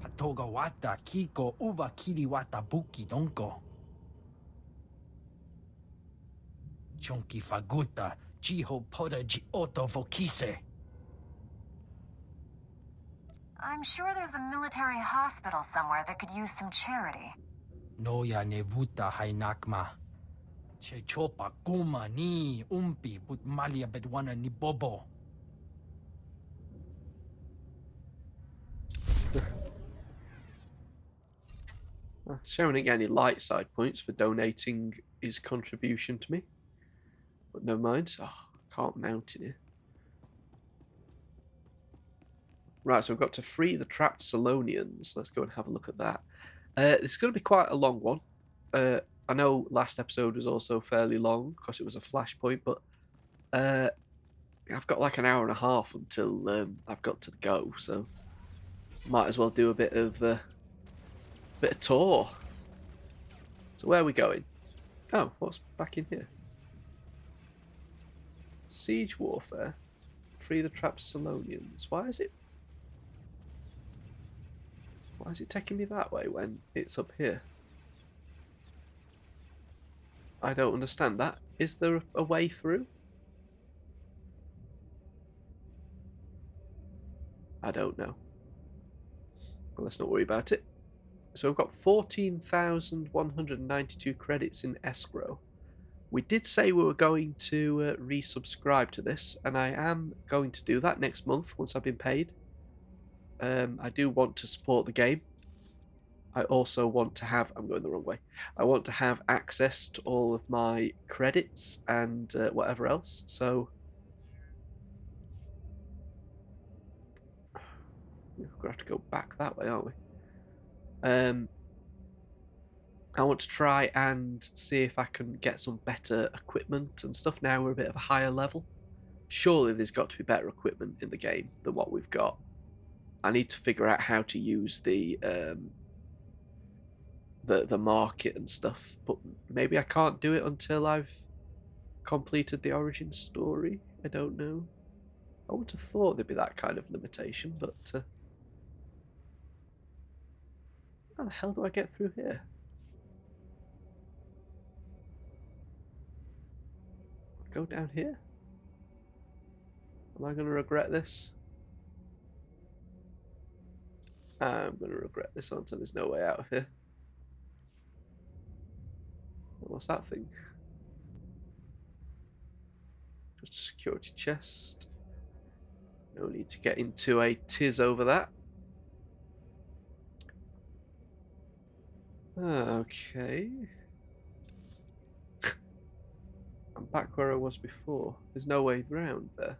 Patogawata Kiko Uba Kiriwata Buki Donko. Chonki Faguta Jiho Poda Jioto Vokise. I'm sure there's a military hospital somewhere that could use some charity. Noya Nevuta Hainakma. Che Chopa Kuma Ni Umpi Put Malia Bedwana Ni Bobo. Sharon didn't get any light side points for donating his contribution to me. But never mind. Oh, I can't mount it here. Right, so we've got to free the trapped Solonians. Let's go and have a look at that. This is going to be quite a long one. I know last episode was also fairly long because it was a flashpoint, but I've got like an hour and a half until I've got to go, so Might as well do a bit of tour. So where are we going? Oh, what's back in here? Siege warfare. Free the trapped Salonians. Why is it taking me that way when it's up here? I don't understand that. Is there a way through? I don't know. Well, let's not worry about it. So we've got 14,192 credits in escrow. We did say we were going to resubscribe to this, and I am going to do that next month once I've been paid. I do want to support the game. I also want to have... I'm going the wrong way. I want to have access to all of my credits and whatever else, so... We're going to have to go back that way, aren't we? I want to try and see if I can get some better equipment and stuff. Now we're a bit of a higher level. Surely there's got to be better equipment in the game than what we've got. I need to figure out how to use the market and stuff, but maybe I can't do it until I've completed the origin story. I don't know. I would have thought there'd be that kind of limitation, but how the hell do I get through here? Go down here? Am I going to regret this? I'm going to regret this until there's no way out of here. What's that thing? Just a security chest. No need to get into a tiz over that. Okay. I'm back where I was before. There's no way round there.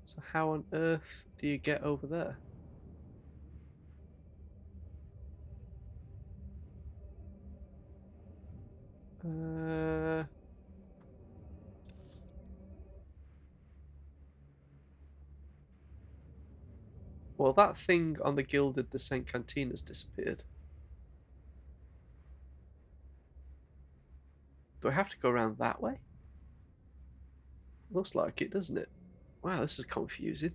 So how on earth do you get over there? Well, that thing on the Gilded Descent Canteen has disappeared. Do I have to go around that way? Looks like it, doesn't it? Wow, this is confusing.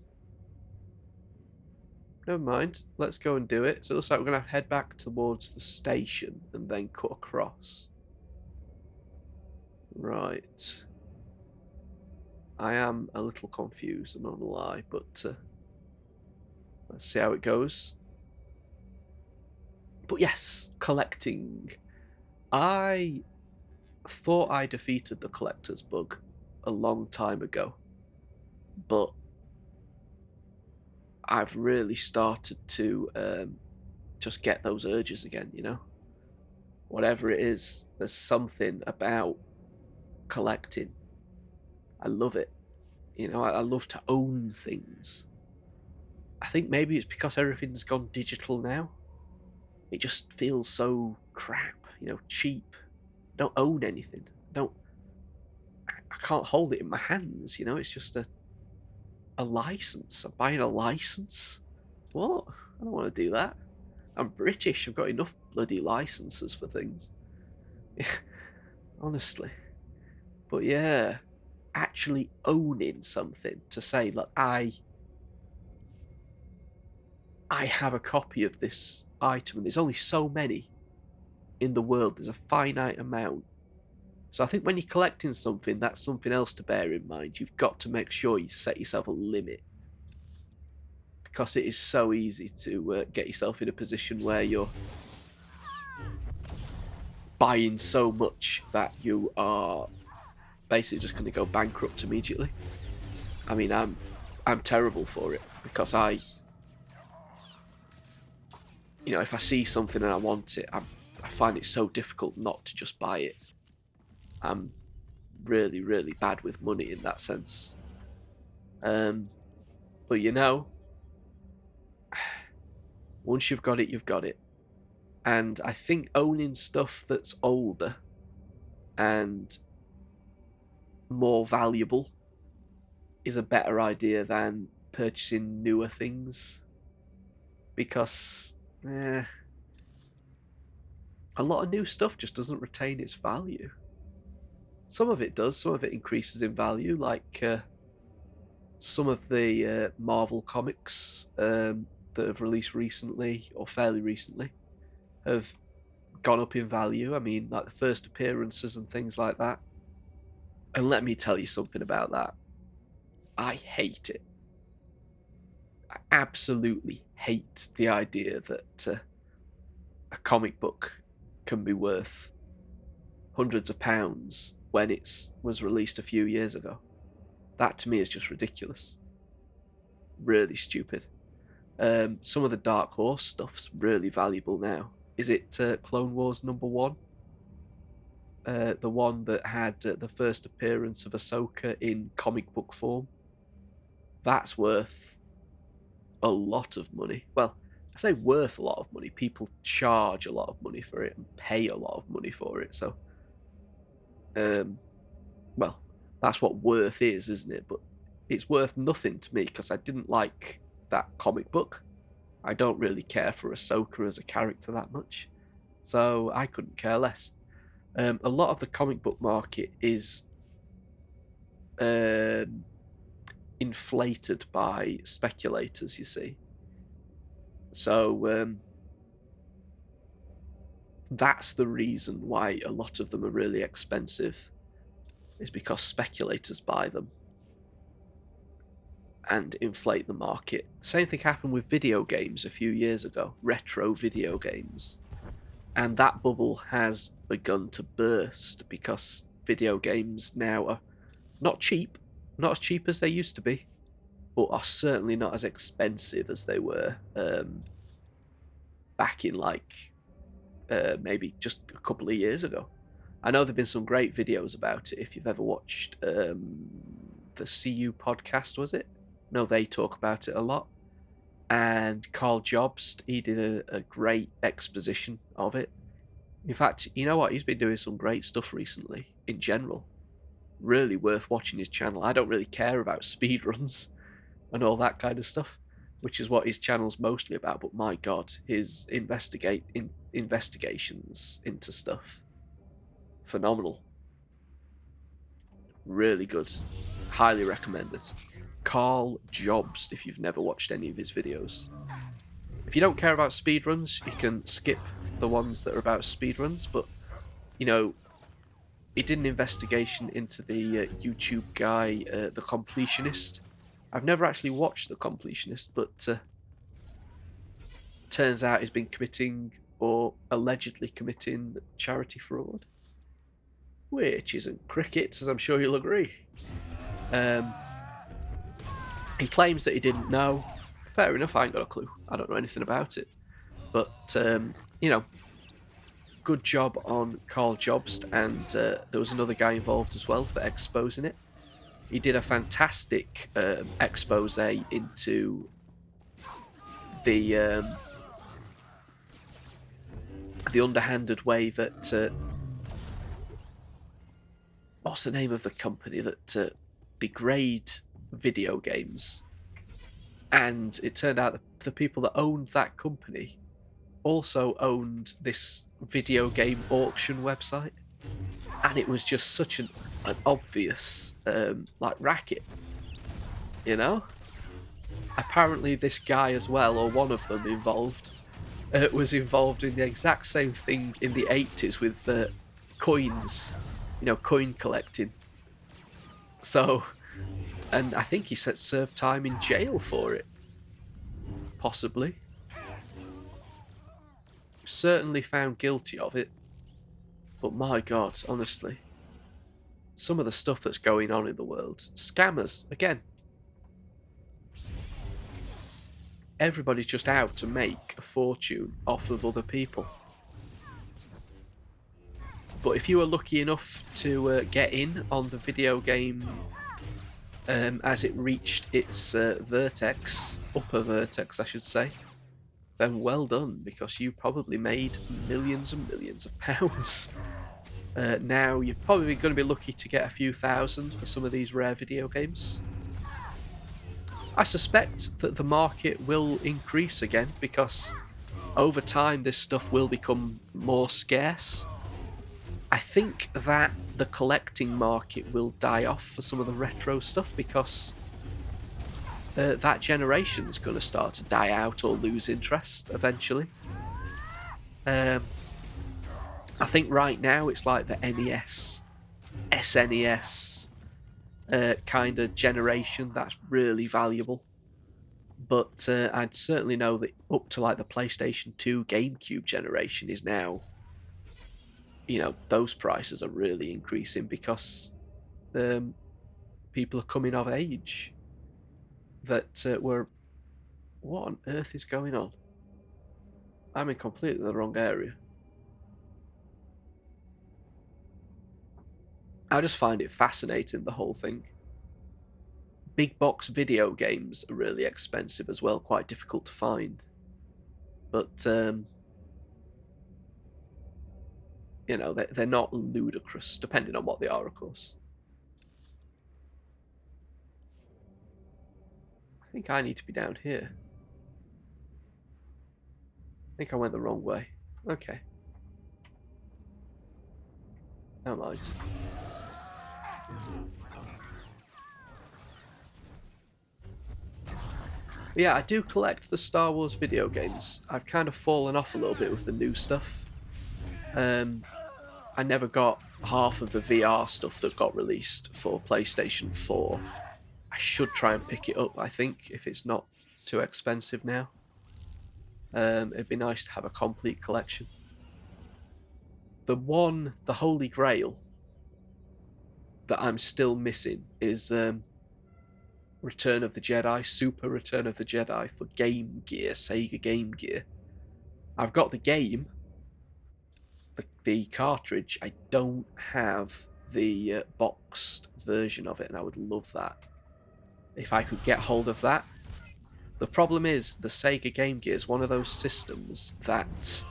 Never mind. Let's go and do it. So it looks like we're going to head back towards the station and then cut across. Right. I am a little confused, I'm not going to lie, but let's see how it goes. But yes, collecting. I thought I defeated the collector's bug a long time ago, but I've really started to just get those urges again, you know? Whatever it is, there's something about collecting. I love it. You know, I love to own things. I think maybe it's because everything's gone digital now. It just feels so crap, you know, cheap. I don't own anything. I can't hold it in my hands, you know, it's just a license. I'm buying a license. What? I don't want to do that. I'm British. I've got enough bloody licenses for things. Honestly. But yeah, actually owning something to say, look, I have a copy of this item, and there's only so many in the world. There's a finite amount. So I think when you're collecting something, that's something else to bear in mind. You've got to make sure you set yourself a limit, because it is so easy to get yourself in a position where you're buying so much that you are basically just going to go bankrupt immediately. I mean, I'm terrible for it, because you know, if I see something and I want it, I find it so difficult not to just buy it. I'm really, really bad with money in that sense. But you know, once you've got it, you've got it. And I think owning stuff that's older and more valuable is a better idea than purchasing newer things, because a lot of new stuff just doesn't retain its value. Some of it does, some of it increases in value, like some of the Marvel comics that have released recently, or fairly recently, have gone up in value. I mean, like the first appearances and things like that. And let me tell you something about that. I hate it. I absolutely hate the idea that a comic book can be worth hundreds of pounds when it was released a few years ago. That to me is just ridiculous. Really stupid. Some of the Dark Horse stuff's really valuable now. Is it Clone Wars #1? The one that had the first appearance of Ahsoka in comic book form. That's worth a lot of money. Well, I say worth a lot of money. People charge a lot of money for it and pay a lot of money for it. So, well, that's what worth is, isn't it? But it's worth nothing to me because I didn't like that comic book. I don't really care for Ahsoka as a character that much, so I couldn't care less. A lot of the comic book market is inflated by speculators, you see. So that's the reason why a lot of them are really expensive, is because speculators buy them and inflate the market. Same thing happened with video games a few years ago, retro video games. And that bubble has begun to burst because video games now are not cheap, not as cheap as they used to be, but are certainly not as expensive as they were back in like maybe just a couple of years ago. I know there have been some great videos about it. If you've ever watched the CU podcast, was it? No, they talk about it a lot. And Carl Jobst, he did a great exposition of it. In fact, you know what? He's been doing some great stuff recently, in general. Really worth watching his channel. I don't really care about speedruns and all that kind of stuff, which is what his channel's mostly about. But my God, his investigations into stuff, phenomenal. Really good. Highly recommended. Carl Jobst, if you've never watched any of his videos. If you don't care about speedruns, you can skip the ones that are about speedruns, but, you know, he did an investigation into the YouTube guy, The Completionist. I've never actually watched The Completionist, but turns out he's been committing, or allegedly committing, charity fraud, which isn't cricket, as I'm sure you'll agree. He claims that he didn't know. Fair enough, I ain't got a clue. I don't know anything about it. But, you know, good job on Carl Jobst, and there was another guy involved as well for exposing it. He did a fantastic expose into the underhanded way that... what's the name of the company that degrade video games? And it turned out that the people that owned that company also owned this video game auction website, and it was just such an obvious like racket, you know. Apparently this guy as well, or one of them involved, was involved in the exact same thing in the 80s with coins, you know, coin collecting. So, and I think he served time in jail for it. Possibly. Certainly found guilty of it. But my God, honestly. Some of the stuff that's going on in the world. Scammers, again. Everybody's just out to make a fortune off of other people. But if you were lucky enough to get in on the video game as it reached its vertex, upper vertex I should say, then well done, because you probably made millions and millions of pounds. Now you're probably going to be lucky to get a few thousand for some of these rare video games. I suspect that the market will increase again because over time this stuff will become more scarce. I think that the collecting market will die off for some of the retro stuff because that generation's going to start to die out or lose interest eventually. I think right now it's like the NES, SNES kind of generation that's really valuable. But I'd certainly know that up to like the PlayStation 2 GameCube generation is now, you know, those prices are really increasing because people are coming of age that were... What on earth is going on? I'm in completely the wrong area. I just find it fascinating, the whole thing. Big box video games are really expensive as well, quite difficult to find. But, you know, they're not ludicrous, depending on what they are, of course. I think I need to be down here. I think I went the wrong way. Okay. Never mind. Yeah, I do collect the Star Wars video games. I've kind of fallen off a little bit with the new stuff. I never got half of the VR stuff that got released for PlayStation 4. I should try and pick it up, I think, if it's not too expensive now. It'd be nice to have a complete collection. The Holy Grail that I'm still missing is Return of the Jedi, Super Return of the Jedi for Game Gear, Sega Game Gear. I've got the game, the cartridge. I don't have the boxed version of it, and I would love that if I could get hold of that. The problem is the Sega Game Gear is one of those systems that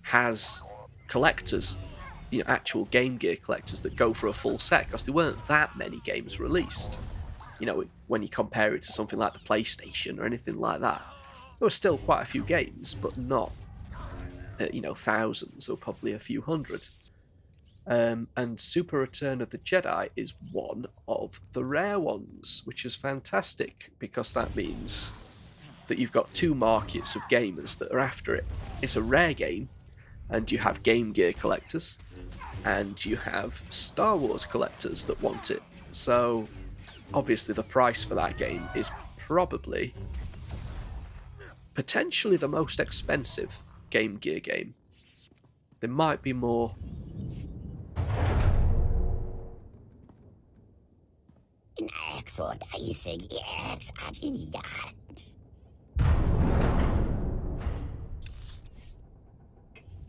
has collectors, you know, actual Game Gear collectors that go for a full set, because there weren't that many games released. You know, when you compare it to something like the PlayStation or anything like that, there were still quite a few games, but not, you know, thousands, or probably a few hundred. And Super Return of the Jedi is one of the rare ones, which is fantastic, because that means that you've got two markets of gamers that are after it. It's a rare game, and you have Game Gear collectors, and you have Star Wars collectors that want it. So, obviously the price for that game is probably potentially the most expensive Game Gear game. There might be more.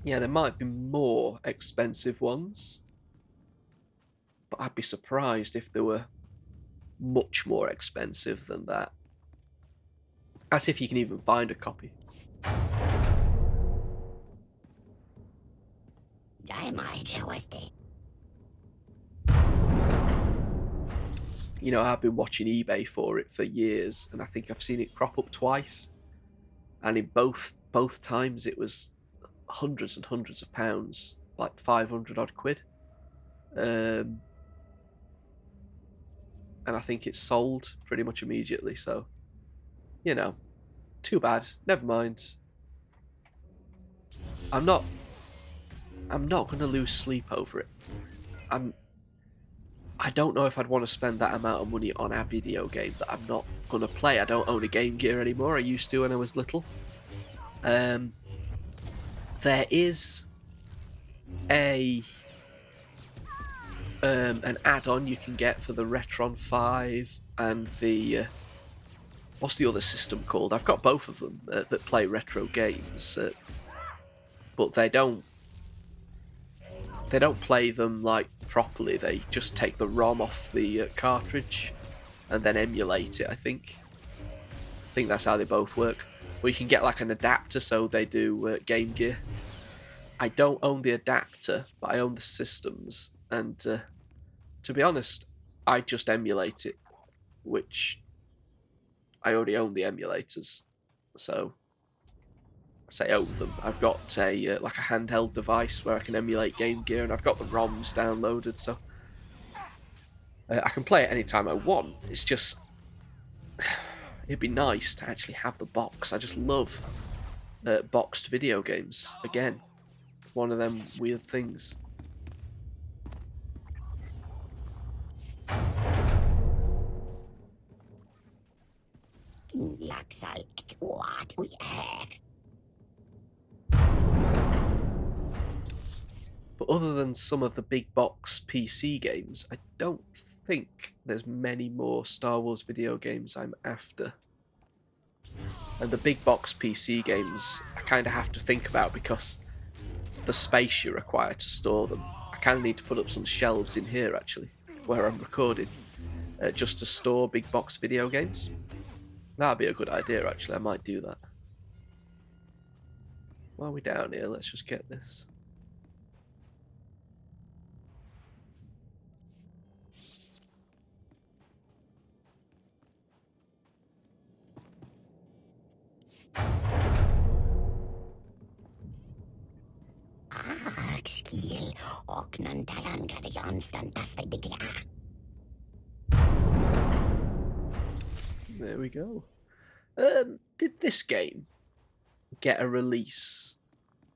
Yeah, there might be more expensive ones, but I'd be surprised if they were much more expensive than that. As if you can even find a copy. You know, I've been watching eBay for it for years, and I think I've seen it crop up twice. And in both times it was hundreds and hundreds of pounds, like 500 odd quid. And I think it's sold pretty much immediately, so, you know, too bad. Never mind. I'm not going to lose sleep over it. I don't know if I'd want to spend that amount of money on a video game that I'm not going to play. I don't own a Game Gear anymore. I used to when I was little. There is an add-on you can get for the Retron 5 and the what's the other system called? I've got both of them that play retro games, but they don't play them like properly. They just take the ROM off the cartridge and then emulate it. I think that's how they both work. Or you can get like an adapter, so they do Game Gear. I don't own the adapter, but I own the systems, and to be honest, I just emulate it, which I already own the emulators, so I say own them. I've got a like a handheld device where I can emulate Game Gear, and I've got the ROMs downloaded, so I can play it anytime I want. It's just it'd be nice to actually have the box. I just love boxed video games. Again, one of them weird things. But other than some of the big box PC games, I don't think there's many more Star Wars video games I'm after. And the big box PC games I kind of have to think about because the space you require to store them. I kind of need to put up some shelves in here actually, where I'm recording, just to store big box video games. That'd be a good idea actually, I might do that. While we're down here, let's just get this. There we go. Did this game get a release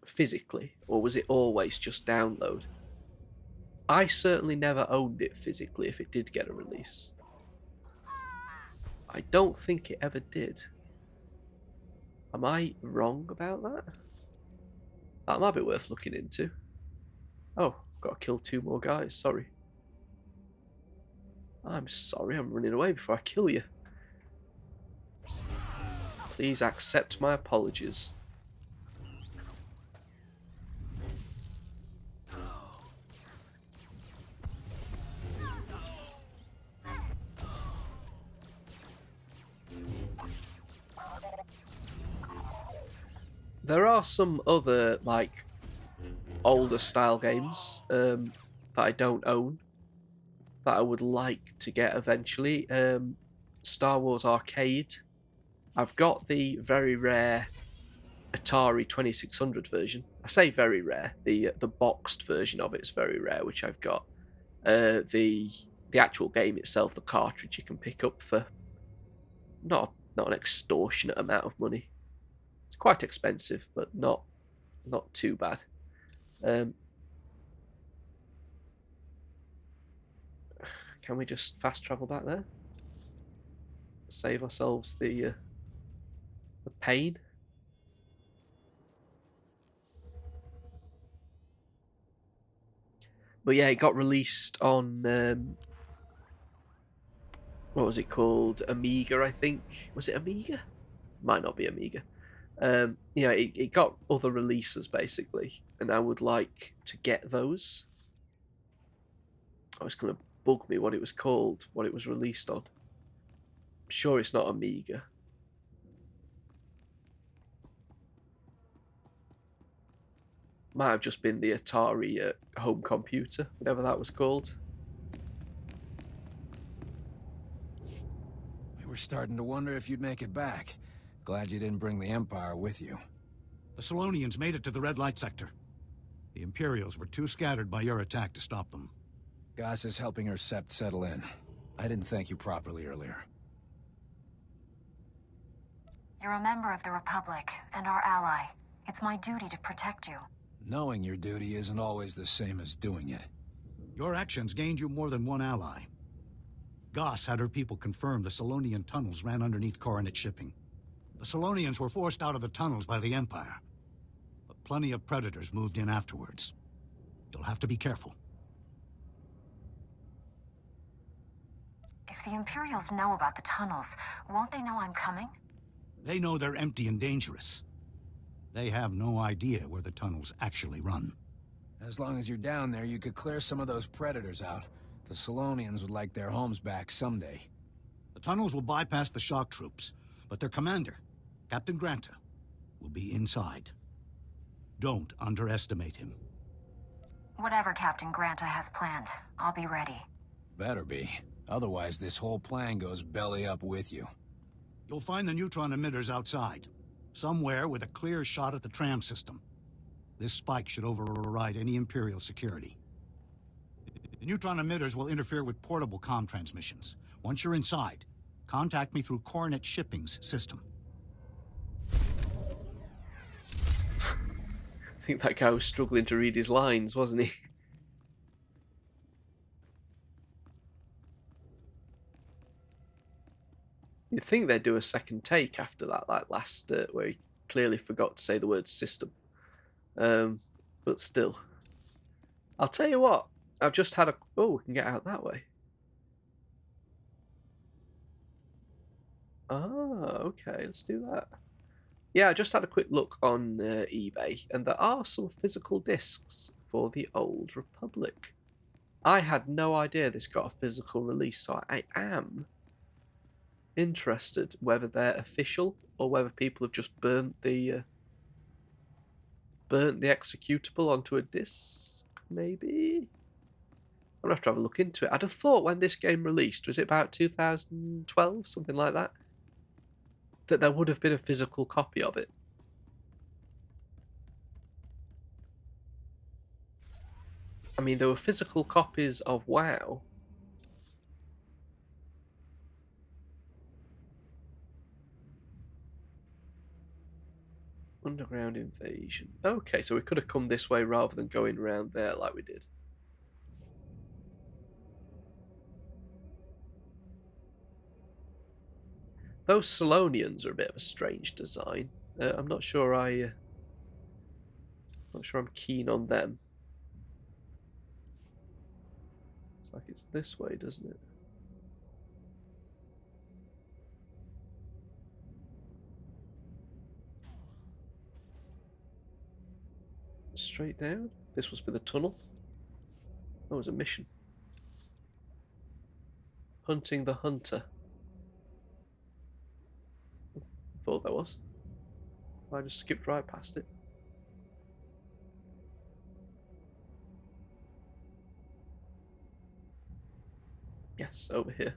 physically, or was it always just download? I certainly never owned it physically if it did get a release. I don't think it ever did. Am I wrong about that? That might be worth looking into. Oh, got to kill 2 more guys, sorry. I'm sorry, I'm running away before I kill you. Please accept my apologies. There are some other, like, older style games that I don't own that I would like to get eventually. Star Wars Arcade. I've got the very rare Atari 2600 version. I say very rare. The boxed version of it is very rare, which I've got. The actual game itself, the cartridge, you can pick up for not an extortionate amount of money. It's quite expensive, but not too bad. Can we just fast travel back there? Save ourselves the pain. But yeah, it got released on what was it called? Amiga, I think. Was it Amiga? Might not be Amiga. You know, it got other releases basically, and I would like to get those. I was going to bug me what it was called, what it was released on. I'm sure it's not Amiga. Might have just been the Atari home computer, whatever that was called. We were starting to wonder if you'd make it back. Glad you didn't bring the Empire with you. The Solonians made it to the red light sector. The Imperials were too scattered by your attack to stop them. Goss is helping her sept settle in. I didn't thank you properly earlier. You're a member of the Republic and our ally. It's my duty to protect you. Knowing your duty isn't always the same as doing it. Your actions gained you more than one ally. Goss had her people confirm the Solonian tunnels ran underneath Coronet shipping. The Solonians were forced out of the tunnels by the Empire. But plenty of predators moved in afterwards. You'll have to be careful. If the Imperials know about the tunnels, won't they know I'm coming? They know they're empty and dangerous. They have no idea where the tunnels actually run. As long as you're down there, you could clear some of those predators out. The Solonians would like their homes back someday. The tunnels will bypass the shock troops, but their commander, Captain Granta, will be inside. Don't underestimate him. Whatever Captain Granta has planned, I'll be ready. Better be. Otherwise, this whole plan goes belly up with you. You'll find the neutron emitters outside, somewhere with a clear shot at the tram system. This spike should override any Imperial security. The neutron emitters will interfere with portable comm transmissions. Once you're inside, contact me through Coronet Shipping's system. I think that guy was struggling to read his lines, wasn't he? You'd think they'd do a second take after that, like last, where he clearly forgot to say the word system. But still. I'll tell you what, I've just had a... Oh, we can get out that way. Ah, okay, let's do that. Yeah, I just had a quick look on eBay, and there are some physical discs for the Old Republic. I had no idea this got a physical release, so I am interested whether they're official or whether people have just burnt the executable onto a disc, maybe? I'm gonna have to have a look into it. I'd have thought when this game released, was it about 2012, something like that, that there would have been a physical copy of it. I mean, there were physical copies of WoW. Underground invasion. Okay, so we could have come this way rather than going around there like we did. Those Solonians are a bit of a strange design. I'm not sure I'm keen on them. It's like it's this way, doesn't it? Straight down? This must be the tunnel. Oh, it was a mission. Hunting the hunter. Thought there was. I just skipped right past it. Yes, over here.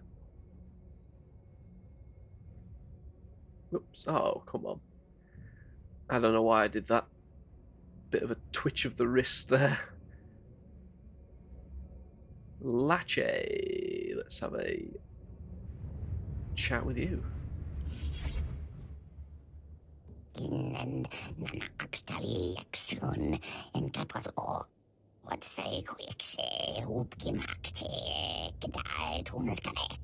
Oops. Oh, come on. I don't know why I did that. Bit of a twitch of the wrist there. Lache. Let's have a chat with you. What say quick say hoop gemacht gedei tun es kann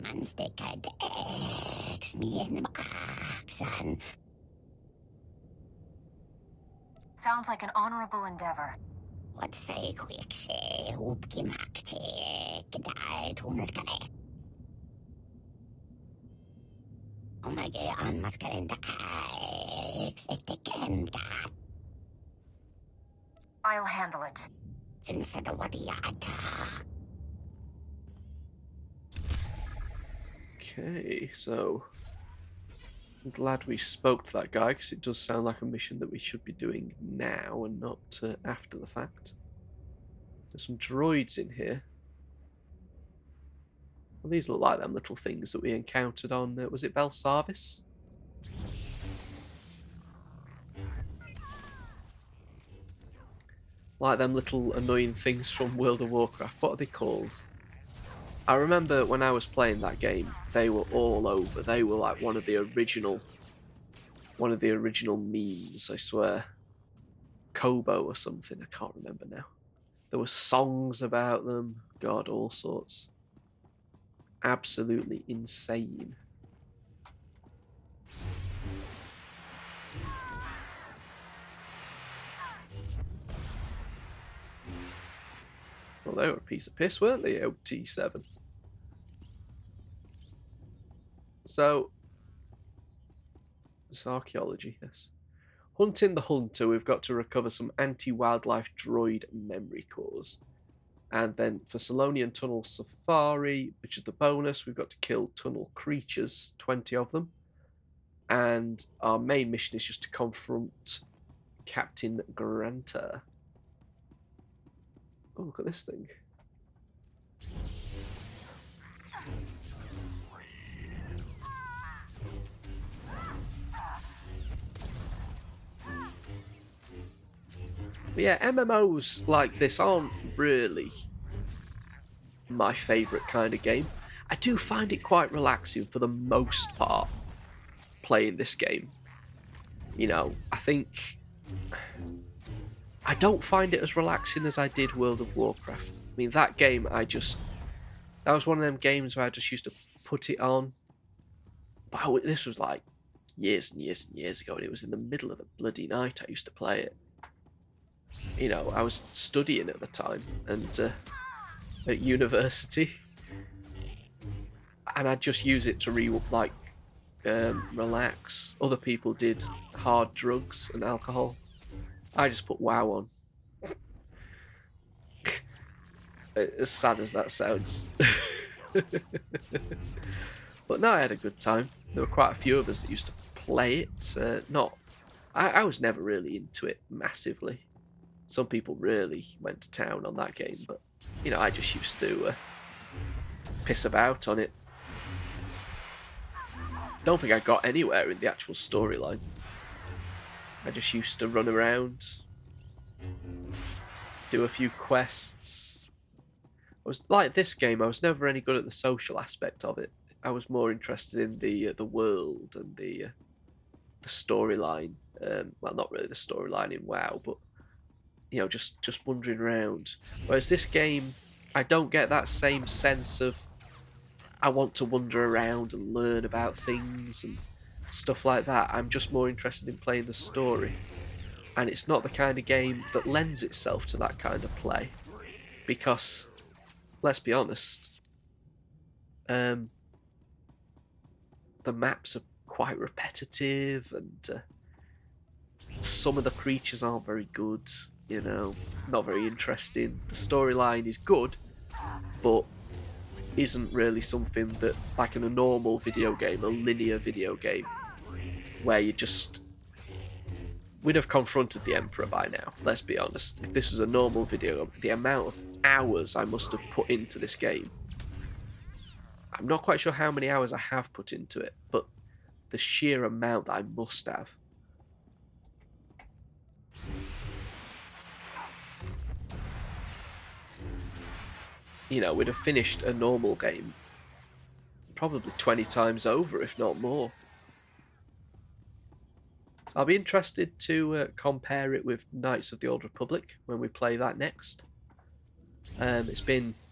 Mansteckheit ex mir in dem Achsan. Sounds like an honorable endeavor. What say quick say hoop gemacht gedei tun es kann Oh my god, on maskalenda ex etikenda. I'll handle it. Okay, so I'm glad we spoke to that guy because it does sound like a mission that we should be doing now and not after the fact. There's some droids in here. Well, these look like them little things that we encountered on, was it Belsavis? Like them little annoying things from World of Warcraft. What are they called? I remember when I was playing that game, they were all over. They were like one of the original memes, I swear. Kobo or something, I can't remember now. There were songs about them. God, all sorts. Absolutely insane. Well, they were a piece of piss, weren't they, OT7? So, it's archaeology, yes. Hunting the Hunter, we've got to recover some anti-wildlife droid memory cores. And then for Solonian Tunnel Safari, which is the bonus, we've got to kill tunnel creatures, 20 of them. And our main mission is just to confront Captain Granta. Oh, look at this thing. But yeah, MMOs like this aren't really my favourite kind of game. I do find it quite relaxing for the most part, playing this game. You know, I think I don't find it as relaxing as I did World of Warcraft. I mean, that game, that was one of them games where I just used to put it on. But this was like years and years and years ago, and it was in the middle of the bloody night I used to play it. You know, I was studying at the time, and at university, and I'd just use it to relax. Other people did hard drugs and alcohol. I just put WoW on. As sad as that sounds. But no, I had a good time. There were quite a few of us that used to play it. I was never really into it massively. Some people really went to town on that game, but you know, I just used to piss about on it. Don't think I got anywhere in the actual storyline. I just used to run around, do a few quests. I was like this game. I was never any good at the social aspect of it. I was more interested in the world and the storyline. Well, not really the storyline in WoW, but you know, just wandering around. Whereas this game, I don't get that same sense of I want to wander around and learn about things and stuff like that. I'm just more interested in playing the story, and it's not the kind of game that lends itself to that kind of play, because let's be honest, the maps are quite repetitive, and some of the creatures aren't very good, you know, not very interesting. The storyline is good, but isn't really something that, like in a normal video game, a linear video game, where we'd have confronted the Emperor by now, let's be honest. If this was a normal video, the amount of hours I must have put into this game, I'm not quite sure how many hours I have put into it, but the sheer amount that I must have. You know, we'd have finished a normal game probably 20 times over, if not more. I'll be interested to compare it with Knights of the Old Republic when we play that next. I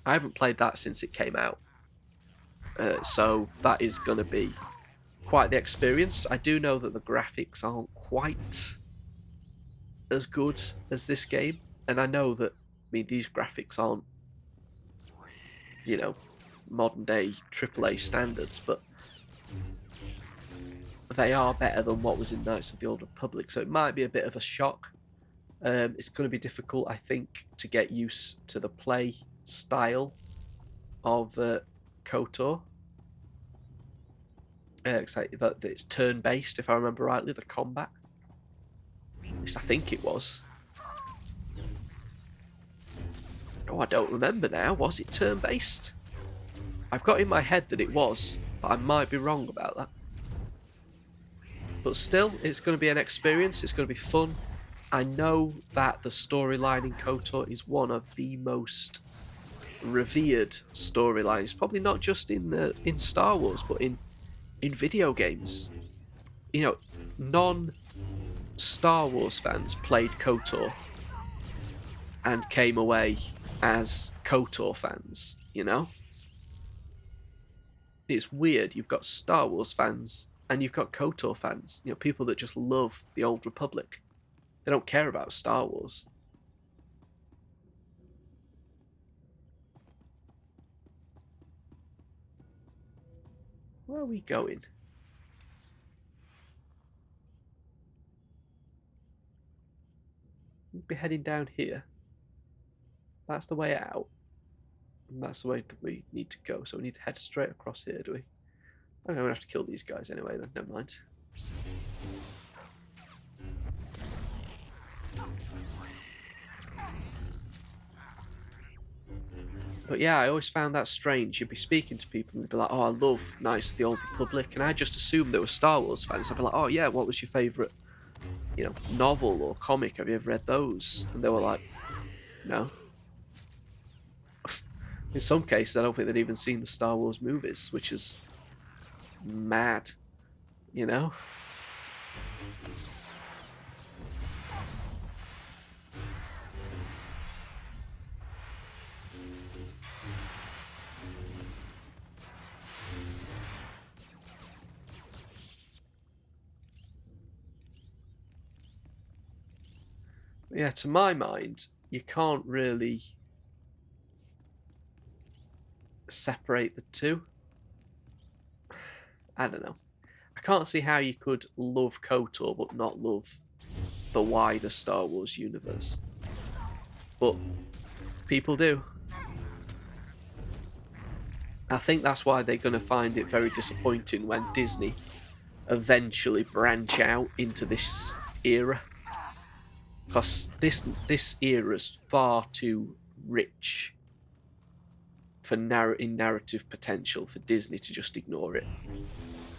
haven't played that since it came out, so that is going to be quite the experience. I do know that the graphics aren't quite as good as this game, and I know that, I mean, these graphics aren't, you know, modern day AAA standards, but they are better than what was in Knights of the Old Republic, so it might be a bit of a shock. It's going to be difficult, I think, to get used to the play style of KOTOR. It's turn-based, if I remember rightly, the combat. At least I think it was. Oh, I don't remember now. Was it turn-based? I've got in my head that it was, but I might be wrong about that. But still, it's going to be an experience. It's going to be fun. I know that the storyline in KOTOR is one of the most revered storylines, probably not just in Star Wars, but in video games. You know, non-Star Wars fans played KOTOR and came away as KOTOR fans, you know? It's weird. You've got Star Wars fans and you've got KOTOR fans, you know, people that just love the Old Republic. They don't care about Star Wars. Where are we going? We'll be heading down here. That's the way out. And that's the way that we need to go. So we need to head straight across here, do we? Okay, I'm going to have to kill these guys anyway then. Never mind. But yeah, I always found that strange. You'd be speaking to people and they'd be like, oh, I love Knights of the Old Republic. And I just assumed they were Star Wars fans. I'd be like, oh yeah, what was your favourite novel or comic? Have you ever read those? And they were like, no. In some cases, I don't think they'd even seen the Star Wars movies, which is mad, you know? Yeah, to my mind, you can't really separate the two. I don't know. I can't see how you could love KOTOR but not love the wider Star Wars universe. But people do. I think that's why they're going to find it very disappointing when Disney eventually branch out into this era. Because this era is far too rich for narrative potential for Disney to just ignore it.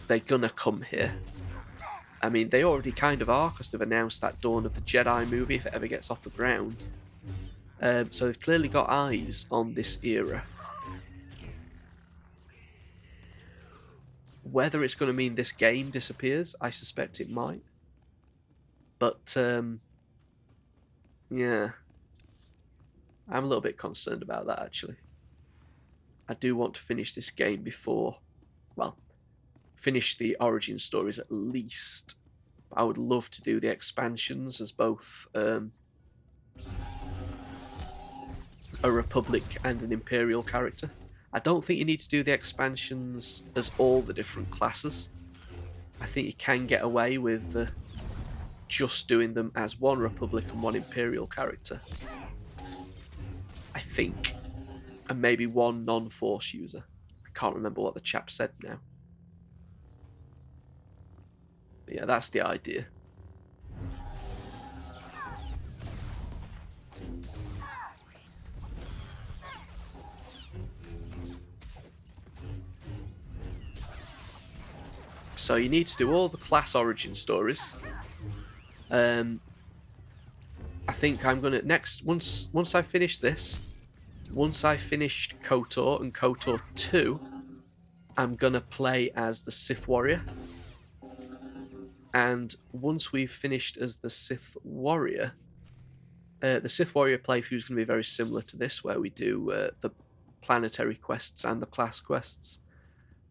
They're gonna come here. I mean, they already kind of are, because they've announced that Dawn of the Jedi movie if it ever gets off the ground. So they've clearly got eyes on this era. Whether it's going to mean this game disappears, I suspect it might. But, yeah. I'm a little bit concerned about that, actually. I do want to finish this game before... Well, finish the origin stories at least. I would love to do the expansions as both a Republic and an Imperial character. I don't think you need to do the expansions as all the different classes. I think you can get away with just doing them as one Republic and one Imperial character. I think. And maybe one non-Force user. I can't remember what the chap said now. But yeah, that's the idea. So you need to do all the class origin stories. I think I'm gonna once I finish this, once I finished KOTOR and KOTOR 2, I'm gonna play as the Sith Warrior. And once we've finished as the Sith Warrior, the Sith Warrior playthrough is going to be very similar to this, where we do the planetary quests and the class quests.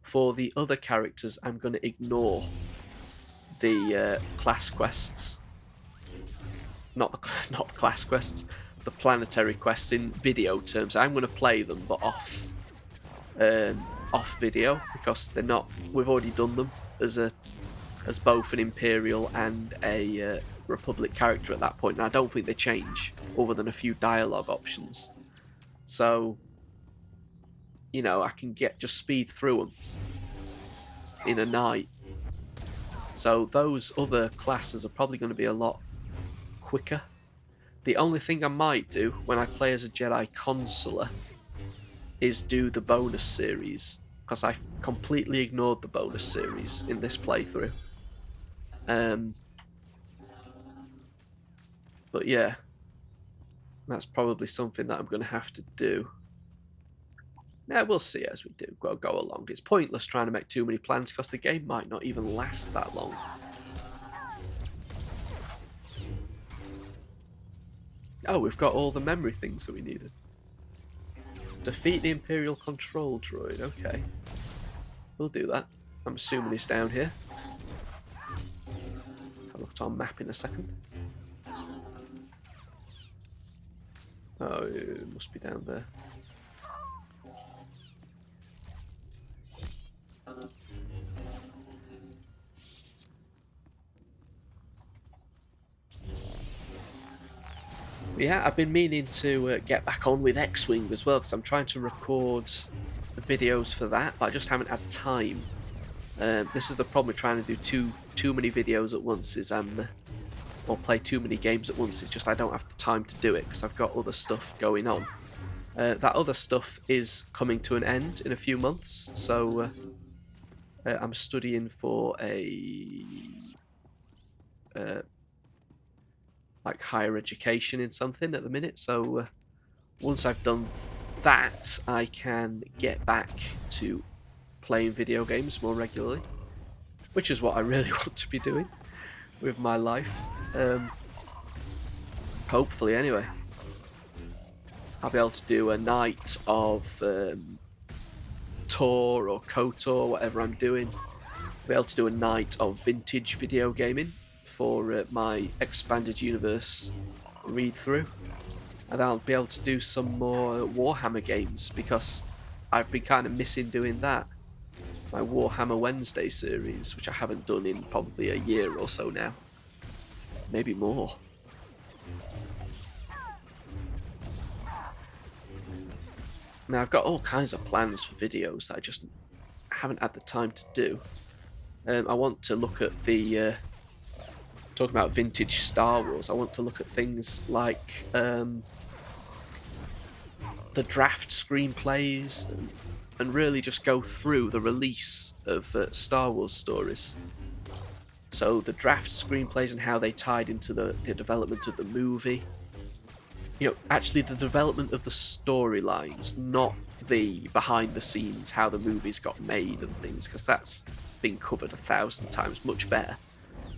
For the other characters, I'm going to ignore the class quests. Not class quests, the planetary quests in video terms. I'm going to play them, but off video, because they're not. We've already done them as both an Imperial and a Republic character at that point, and I don't think they change, other than a few dialogue options. So, I can just speed through them in a night. So those other classes are probably going to be a lot quicker. The only thing I might do when I play as a Jedi Consular is do the bonus series, because I completely ignored the bonus series in this playthrough. But yeah, that's probably something that I'm going to have to do. Now, we'll see as we do go along. It's pointless trying to make too many plans, because the game might not even last that long. Oh, we've got all the memory things that we needed. Defeat the Imperial control droid. Okay. We'll do that. I'm assuming he's down here. I'll look at our map in a second. Oh, it must be down there. Yeah, I've been meaning to get back on with X-Wing as well, because I'm trying to record the videos for that, but I just haven't had time. This is the problem with trying to do too many videos at once, or play too many games at once. It's just I don't have the time to do it, because I've got other stuff going on. That other stuff is coming to an end in a few months, so I'm studying for a like higher education in something at the minute. So once I've done that, I can get back to playing video games more regularly, which is what I really want to be doing with my life. Hopefully, anyway. I'll be able to do a night of tour or KOTOR, whatever I'm doing. I'll be able to do a night of vintage video gaming for my expanded universe read through. And I'll be able to do some more Warhammer games because I've been kind of missing doing that. My Warhammer Wednesday series, which I haven't done in probably a year or so now. Maybe more. Now, I've got all kinds of plans for videos that I just haven't had the time to do. I want to look at the... talking about vintage Star Wars, I want to look at things like the draft screenplays and really just go through the release of Star Wars stories. So the draft screenplays and how they tied into the development of the movie. You know, actually the development of the storylines, not the behind the scenes, how the movies got made and things, because that's been covered 1,000 times much better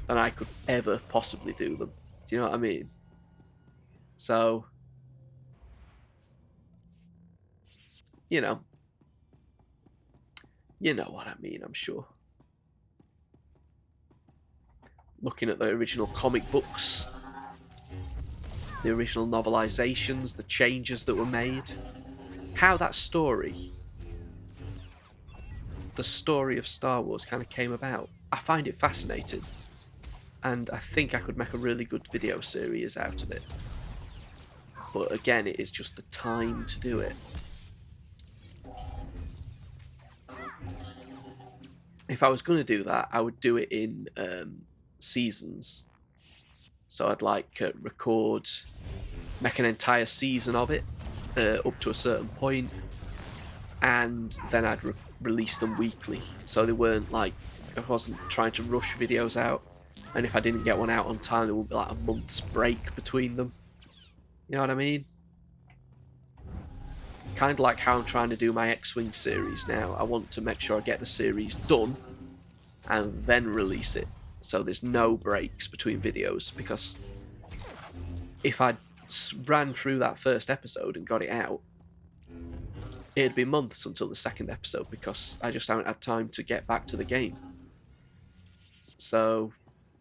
than I could ever possibly do them. Do you know what I mean? So, you know what I mean, I'm sure. Looking at the original comic books, the original novelizations, the changes that were made, how that story, the story of Star Wars, kind of came about. I find it fascinating, and I think I could make a really good video series out of it. But again, it is just the time to do it. If I was going to do that, I would do it in seasons. So I'd like record, make an entire season of it up to a certain point, and then I'd release them weekly. So they weren't like, I wasn't trying to rush videos out, and if I didn't get one out on time, there would be like a month's break between them. You know what I mean? Kind of like how I'm trying to do my X-Wing series now. I want to make sure I get the series done and then release it, so there's no breaks between videos, because if I ran through that first episode and got it out, it'd be months until the second episode, because I just haven't had time to get back to the game. So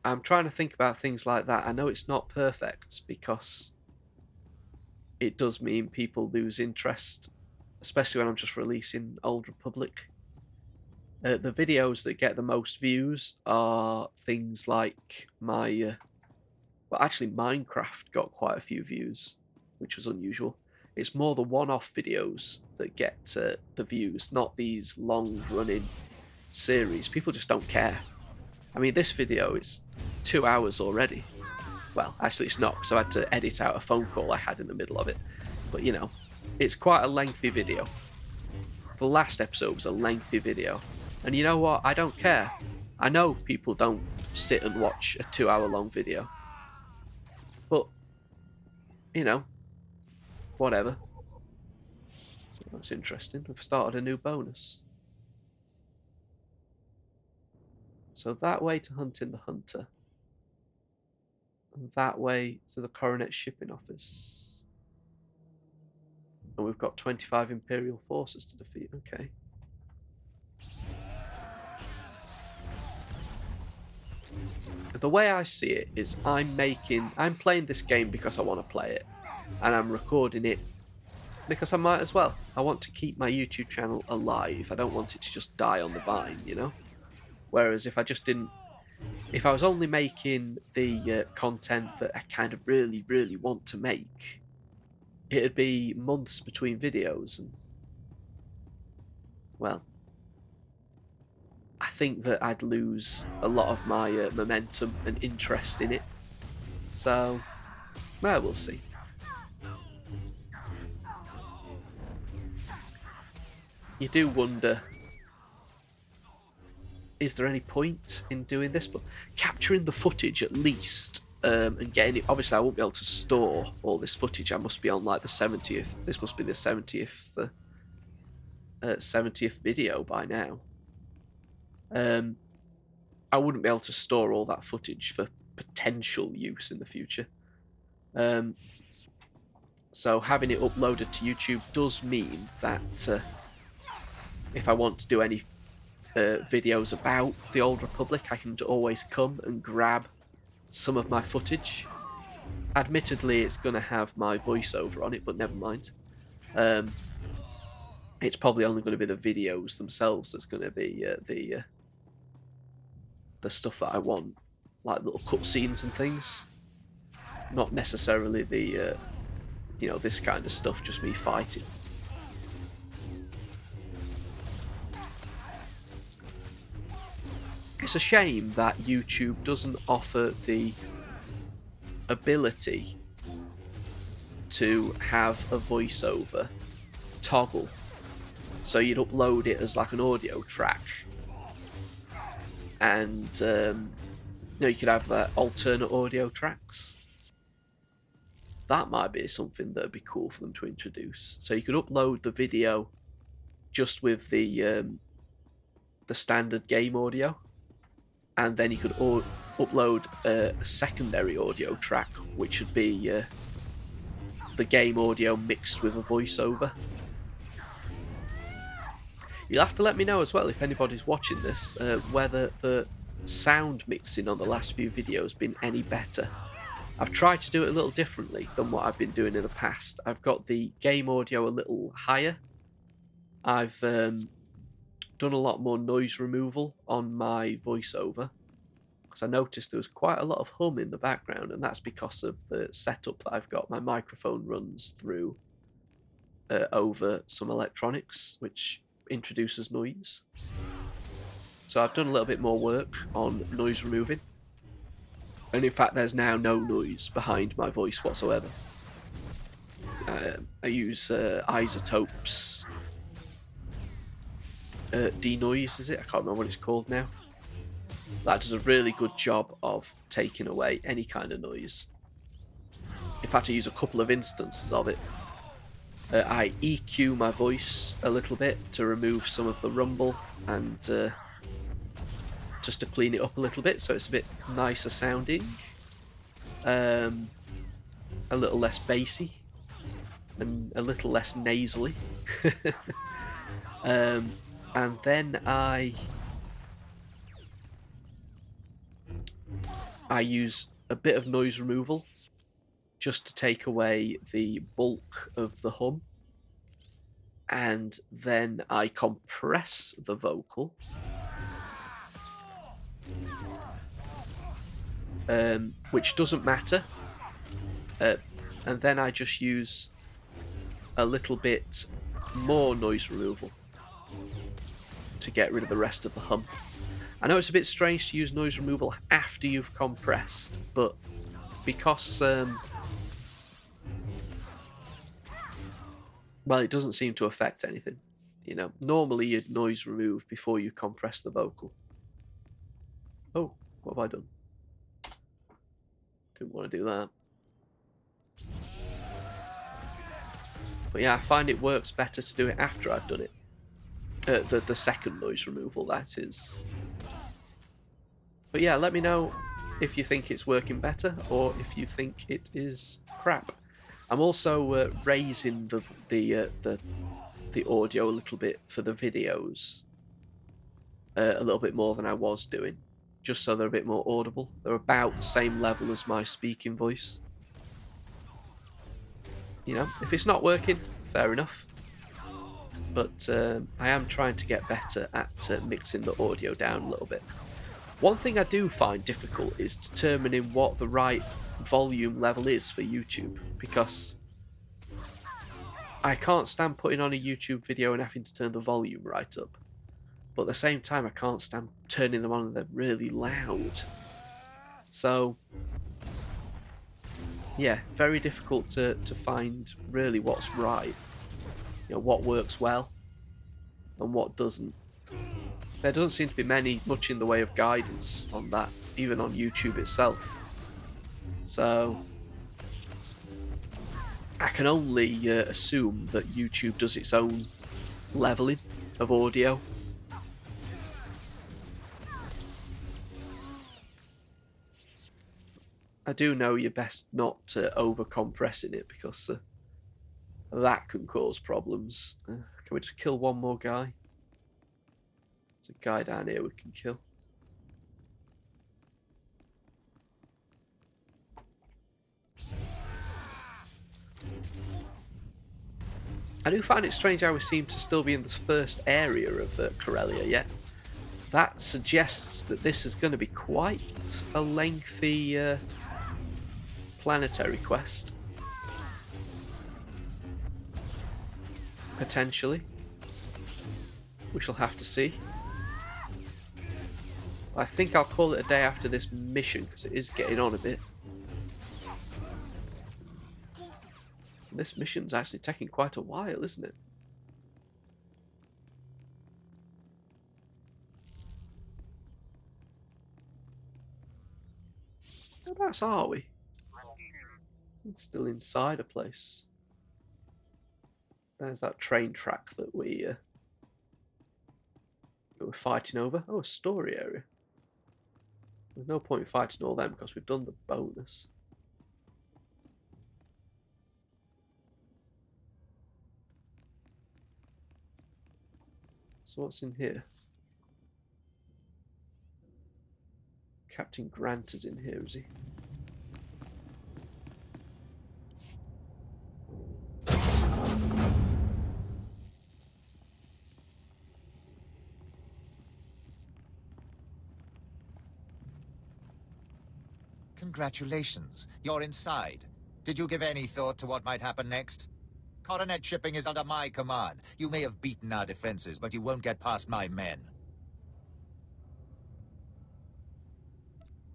I'm trying to think about things like that. I know it's not perfect, because it does mean people lose interest, especially when I'm just releasing Old Republic. The videos that get the most views are things like my... well, actually, Minecraft got quite a few views, which was unusual. It's more the one-off videos that get the views, not these long-running series. People just don't care. I mean, this video is 2 hours already. Well, actually it's not, so I had to edit out a phone call I had in the middle of it. But, you know, it's quite a lengthy video. The last episode was a lengthy video. And you know what? I don't care. I know people don't sit and watch a 2 hour long video. But, you know, whatever. That's interesting. I've started a new bonus. So that way to Hunting the Hunter. And that way to the Coronet Shipping Office. And we've got 25 Imperial forces to defeat. Okay. The way I see it is I'm playing this game because I want to play it. And I'm recording it because I might as well. I want to keep my YouTube channel alive. I don't want it to just die on the vine, you know? Whereas if I just didn't... if I was only making the content that I kind of really, really want to make, it'd be months between videos. And, well, I think that I'd lose a lot of my momentum and interest in it. So, well, we'll see. You do wonder, is there any point in doing this? But capturing the footage, at least, and getting it. Obviously, I won't be able to store all this footage. I must be on like the 70th. This must be the 70th video by now. I wouldn't be able to store all that footage for potential use in the future. So having it uploaded to YouTube does mean that if I want to do any videos about the Old Republic, I can always come and grab some of my footage. Admittedly, it's going to have my voiceover on it, but never mind. It's probably only going to be the videos themselves that's going to be the stuff that I want, like little cutscenes and things. Not necessarily the this kind of stuff, just me fighting. It's a shame that YouTube doesn't offer the ability to have a voiceover toggle. So you'd upload it as like an audio track, and you could have alternate audio tracks. That might be something that'd be cool for them to introduce. So you could upload the video just with the standard game audio, and then you could upload a secondary audio track, which would be the game audio mixed with a voiceover. You'll have to let me know as well, if anybody's watching this, whether the sound mixing on the last few videos has been any better. I've tried to do it a little differently than what I've been doing in the past. I've got the game audio a little higher. I've done a lot more noise removal on my voiceover, because I noticed there was quite a lot of hum in the background, and that's because of the setup that I've got. My microphone runs through over some electronics, which introduces noise. So I've done a little bit more work on noise removing, and in fact there's now no noise behind my voice whatsoever. I use Isotopes denoise, is it? I can't remember what it's called now. That does a really good job of taking away any kind of noise. In fact, I use a couple of instances of it. I EQ my voice a little bit to remove some of the rumble, and just to clean it up a little bit so it's a bit nicer sounding, a little less bassy and a little less nasally. And then I use a bit of noise removal just to take away the bulk of the hum, and then I compress the vocal, which doesn't matter, and then I just use a little bit more noise removal to get rid of the rest of the hum. I know it's a bit strange to use noise removal after you've compressed, but because well, it doesn't seem to affect anything. Normally you'd noise remove before you compress the vocal. Oh, what have I done? Didn't want to do that. But yeah, I find it works better to do it after I've done it. The second noise removal, that is. But yeah, let me know if you think it's working better or if you think it is crap. I'm also raising the audio a little bit for the videos, a little bit more than I was doing, just so they're a bit more audible. They're about the same level as my speaking voice. If it's not working, fair enough. But I am trying to get better at mixing the audio down a little bit. One thing I do find difficult is determining what the right volume level is for YouTube, because I can't stand putting on a YouTube video and having to turn the volume right up, but at the same time I can't stand turning them on and they're really loud. So yeah, very difficult to find really what's right, what works well and what doesn't. There doesn't seem to be much in the way of guidance on that, even on YouTube itself. So I can only assume that YouTube does its own leveling of audio. I do know you're best not over compressing it because that can cause problems. Can we just kill one more guy? There's a guy down here we can kill. I do find it strange how we seem to still be in the first area of Corellia yet. That suggests that this is going to be quite a lengthy planetary quest. Potentially. We shall have to see. I think I'll call it a day after this mission because it is getting on a bit. This mission's actually taking quite a while, isn't it? Whereabouts are we? It's still inside a place. There's that train track that we're fighting over. Oh, a story area. There's no point in fighting all them because we've done the bonus. So what's in here? Captain Grant is in here, is he? Congratulations. You're inside. Did you give any thought to what might happen next? Coronet shipping is under my command. You may have beaten our defenses, but you won't get past my men.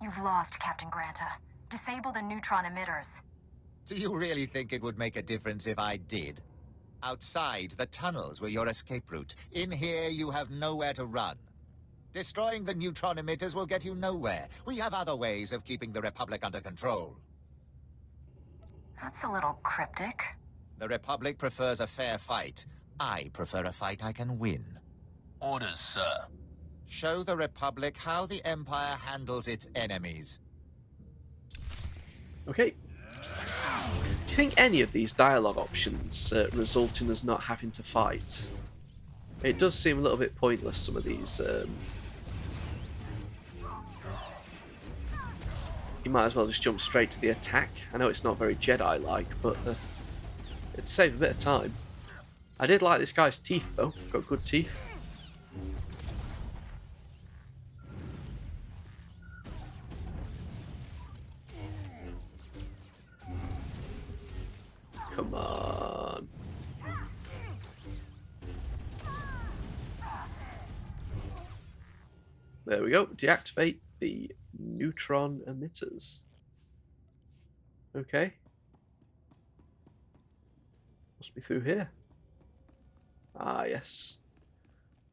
You've lost, Captain Granta. Disable the neutron emitters. Do you really think it would make a difference if I did? Outside, the tunnels were your escape route. In here, you have nowhere to run. Destroying the neutron emitters will get you nowhere. We have other ways of keeping the Republic under control. That's a little cryptic. The Republic prefers a fair fight. I prefer a fight I can win. Orders, sir. Show the Republic how the Empire handles its enemies. Okay. Do you think any of these dialogue options result in us not having to fight? It does seem a little bit pointless, some of these. You might as well just jump straight to the attack. I know it's not very Jedi-like, but it'd save a bit of time. I did like this guy's teeth, though. Got good teeth. Come on. There we go. Deactivate the neutron emitters. Okay. Must be through here. Ah, yes.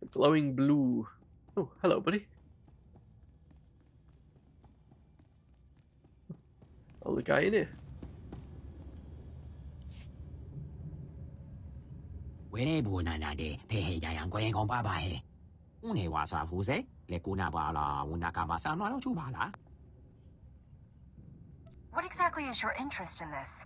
The glowing blue. Oh, hello, buddy. Oh, the guy in here. What exactly is your interest in this?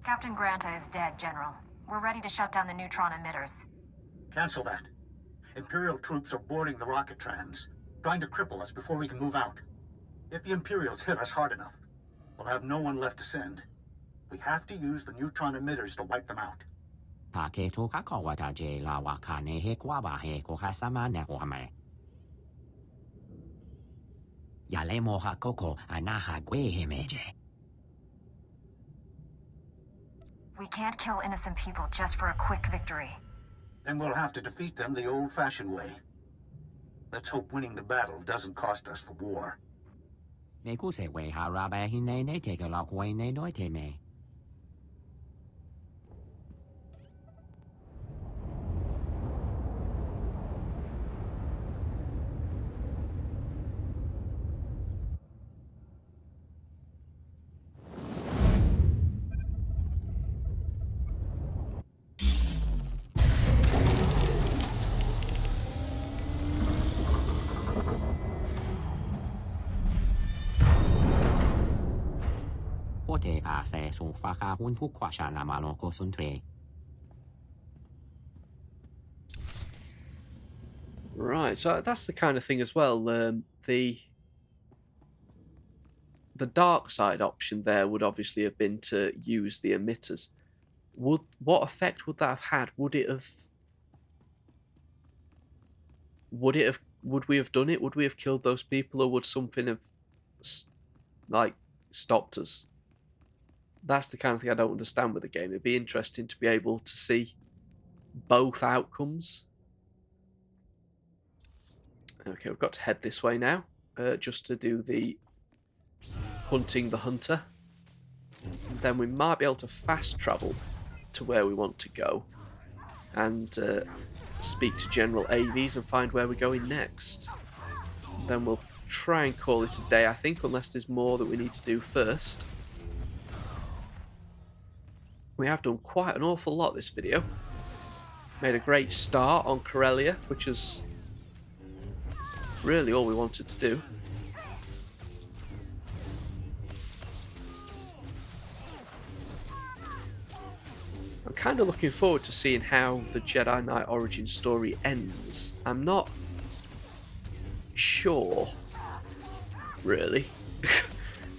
Captain Granta is dead, General. We're ready to shut down the neutron emitters. Cancel that. Imperial troops are boarding the rocket trans, trying to cripple us before we can move out. If the Imperials hit us hard enough, we'll have no one left to send. We have to use the neutron emitters to wipe them out. We can't kill innocent people just for a quick victory. Then we'll have to defeat them the old-fashioned way. Let's hope winning the battle doesn't cost us the war. poteva se son faka un hukwasha la malo concentre. Right, so that's the kind of thing as well. The dark side option there would obviously have been to use the emitters. What effect would that have had? Would we have done it? Would we have killed those people, or would something have like stopped us? That's the kind of thing I don't understand with the game. It'd be interesting to be able to see both outcomes. Okay, we've got to head this way now, just to do the hunting the hunter. And then we might be able to fast travel to where we want to go and speak to General Aves and find where we're going next. And then we'll try and call it a day, I think, unless there's more that we need to do first. We have done quite an awful lot this video. Made a great start on Corellia, which is really all we wanted to do. I'm kind of looking forward to seeing how the Jedi Knight origin story ends. I'm not sure, really.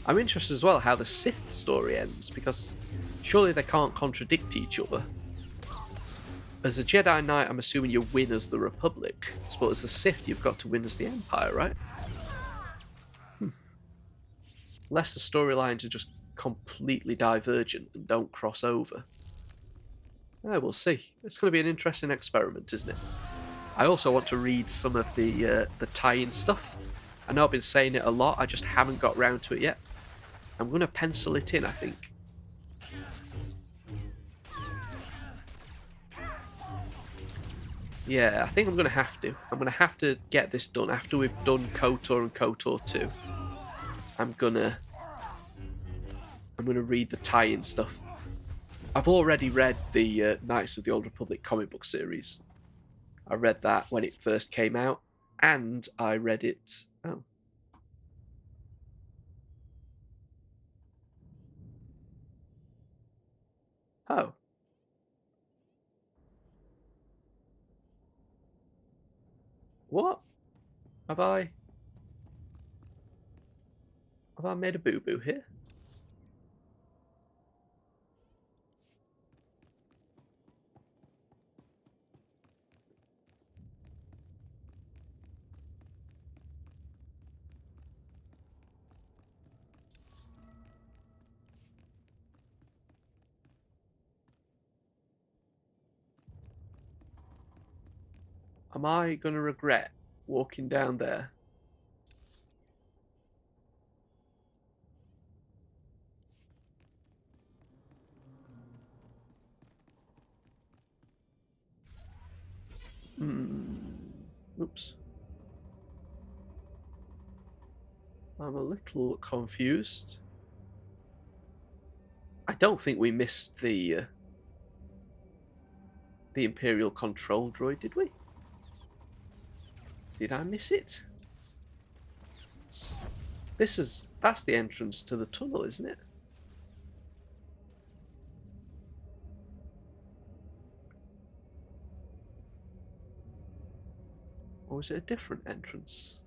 I'm interested as well how the Sith story ends, because surely they can't contradict each other. As a Jedi Knight, I'm assuming you win as the Republic, but as the Sith, you've got to win as the Empire, right? Unless the storylines are just completely divergent and don't cross over. We'll see. It's going to be an interesting experiment, isn't it? I also want to read some of the tie-in stuff. I know I've been saying it a lot, I just haven't got round to it yet. I'm going to pencil it in, I think. Yeah, I think I'm going to have to. I'm going to have to get this done after we've done KOTOR and KOTOR 2. I'm gonna read the tie-in stuff. I've already read the Knights of the Old Republic comic book series. I read that when it first came out, and I read it... Oh. Oh. What? Have I made a boo-boo here? Am I going to regret walking down there? Oops. I'm a little confused. I don't think we missed the Imperial control droid, did we? Did I miss it? That's the entrance to the tunnel, isn't it? Or is it a different entrance?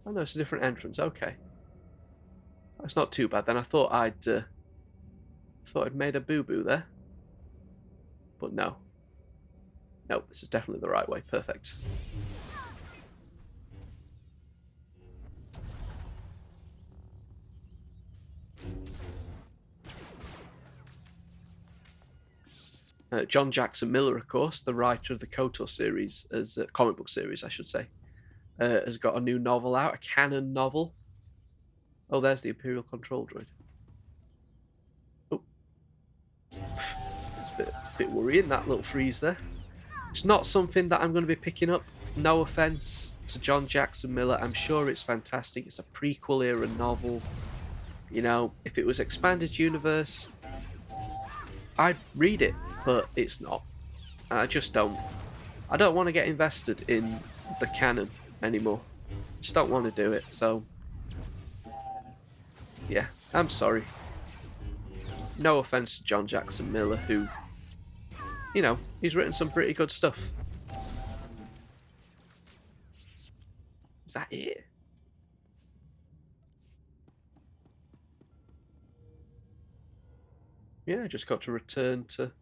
Oh no, it's a different entrance. Okay, that's not too bad then. I thought I'd made a boo-boo there, but no. No, this is definitely the right way. Perfect. John Jackson Miller, of course, the writer of the KOTOR series, as comic book series, I should say, has got a new novel out, a canon novel. Oh, there's the Imperial control droid. Oh, it's a bit worrying, that little freeze there. It's not something that I'm going to be picking up. No offense to John Jackson Miller, I'm sure it's fantastic. It's a prequel era novel. You know, if it was expanded universe, I'd read it, but it's not. I just don't. I don't want to get invested in the canon anymore. Just don't want to do it, so... Yeah, I'm sorry. No offense to John Jackson Miller, who... You know, he's written some pretty good stuff. Is that it? Yeah, I just got to return to...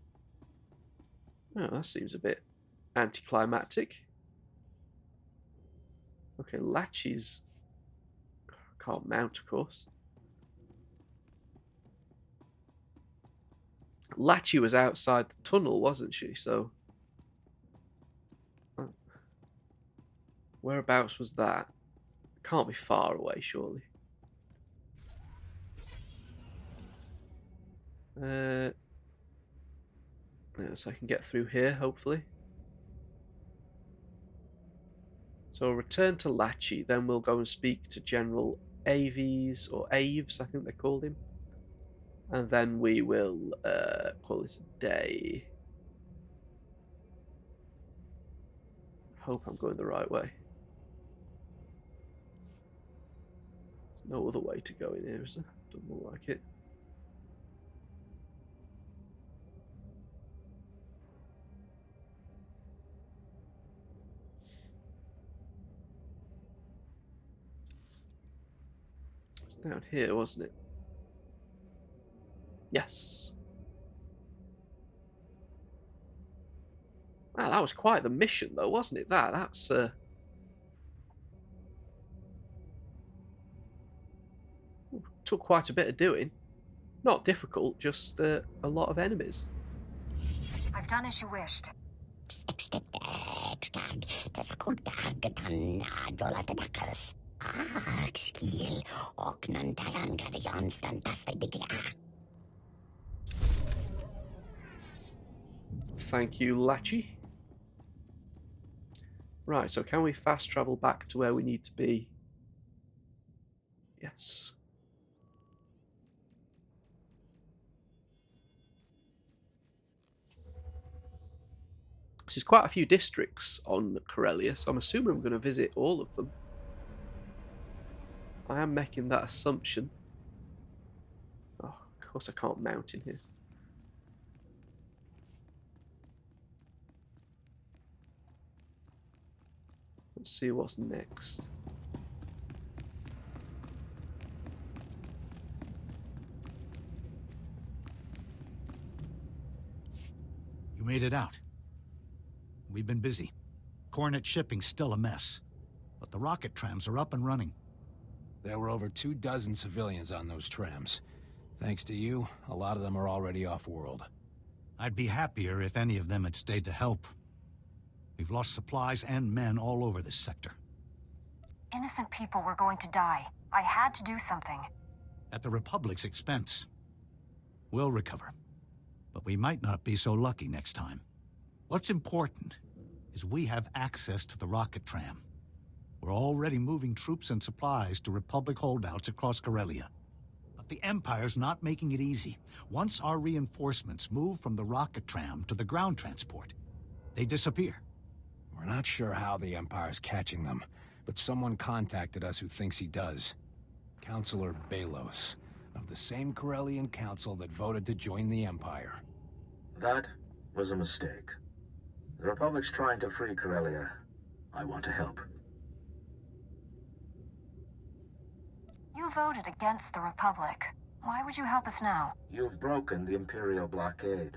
Oh, that seems a bit anticlimactic. Okay, Latchy's... Can't mount, of course. Latchy was outside the tunnel, wasn't she? So... Whereabouts was that? Can't be far away, surely. Yeah, so I can get through here, hopefully. So we'll return to Latchy, then we'll go and speak to General Aves, or Aves, I think they called him. And then we will call it a day. Hope I'm going the right way. There's no other way to go in here, is there? Doesn't look like it. It's down here, wasn't it? Yes. Wow, that was quite the mission, though, wasn't it? That's took quite a bit of doing. Not difficult, just a lot of enemies. I've done as you wished. Thank you, Latchy. Right, so can we fast travel back to where we need to be? Yes. There's quite a few districts on Corellia, so I'm assuming I'm going to visit all of them. I am making that assumption. Oh, of course I can't mount in here. Let's see what's next. You made it out. We've been busy. Coronet shipping's still a mess. But the rocket trams are up and running. There were over 24 civilians on those trams. Thanks to you, a lot of them are already off-world. I'd be happier if any of them had stayed to help. We've lost supplies and men all over this sector. Innocent people were going to die. I had to do something. At the Republic's expense. We'll recover. But we might not be so lucky next time. What's important is we have access to the rocket tram. We're already moving troops and supplies to Republic holdouts across Corellia. But the Empire's not making it easy. Once our reinforcements move from the rocket tram to the ground transport, they disappear. We're not sure how the Empire's catching them, but someone contacted us who thinks he does. Councilor Balos, of the same Corellian council that voted to join the Empire. That was a mistake. The Republic's trying to free Corellia. I want to help. You voted against the Republic. Why would you help us now? You've broken the Imperial blockade.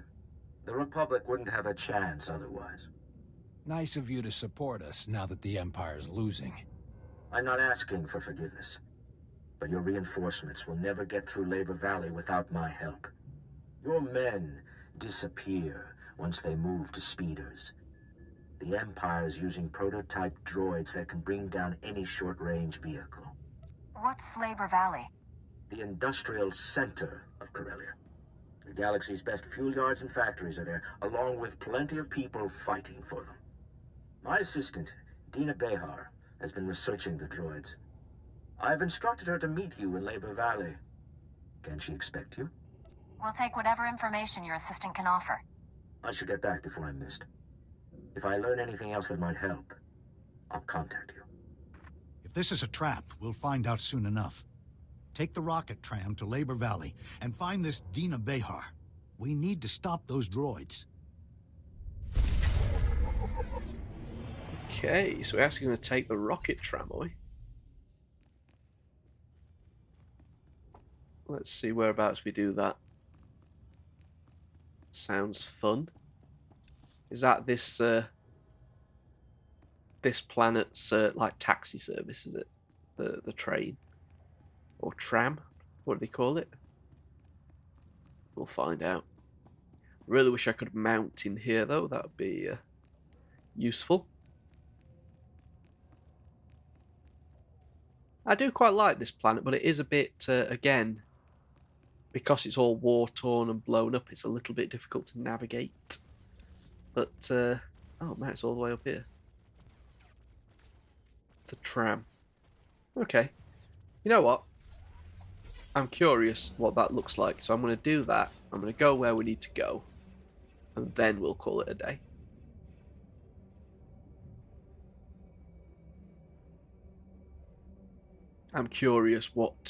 The Republic wouldn't have a chance otherwise. Nice of you to support us now that the Empire's losing. I'm not asking for forgiveness. But your reinforcements will never get through Labor Valley without my help. Your men disappear once they move to speeders. The Empire's using prototype droids that can bring down any short-range vehicle. What's Labor Valley? The industrial center of Corellia. The galaxy's best fuel yards and factories are there, along with plenty of people fighting for them. My assistant, Dina Behar, has been researching the droids. I've instructed her to meet you in Labor Valley. Can she expect you? We'll take whatever information your assistant can offer. I should get back before I'm missed. If I learn anything else that might help, I'll contact you. If If this is a trap, we'll find out soon enough. Take the rocket tram to Labor Valley and find this Dina Behar. We need to stop those droids. Okay, so we're actually going to take the rocket tram, are we? Let's see whereabouts we do that. Sounds fun. Is that this this planet's like taxi service? Is it the train or tram? What do they call it? We'll find out. Really wish I could mount in here though. That would be useful. I do quite like this planet, but it is a bit again, because it's all war-torn and blown up, it's a little bit difficult to navigate. But, oh man, it's all the way up here. The tram. Okay. You know what? I'm curious what that looks like, so I'm going to do that. I'm going to go where we need to go, and then we'll call it a day. I'm curious what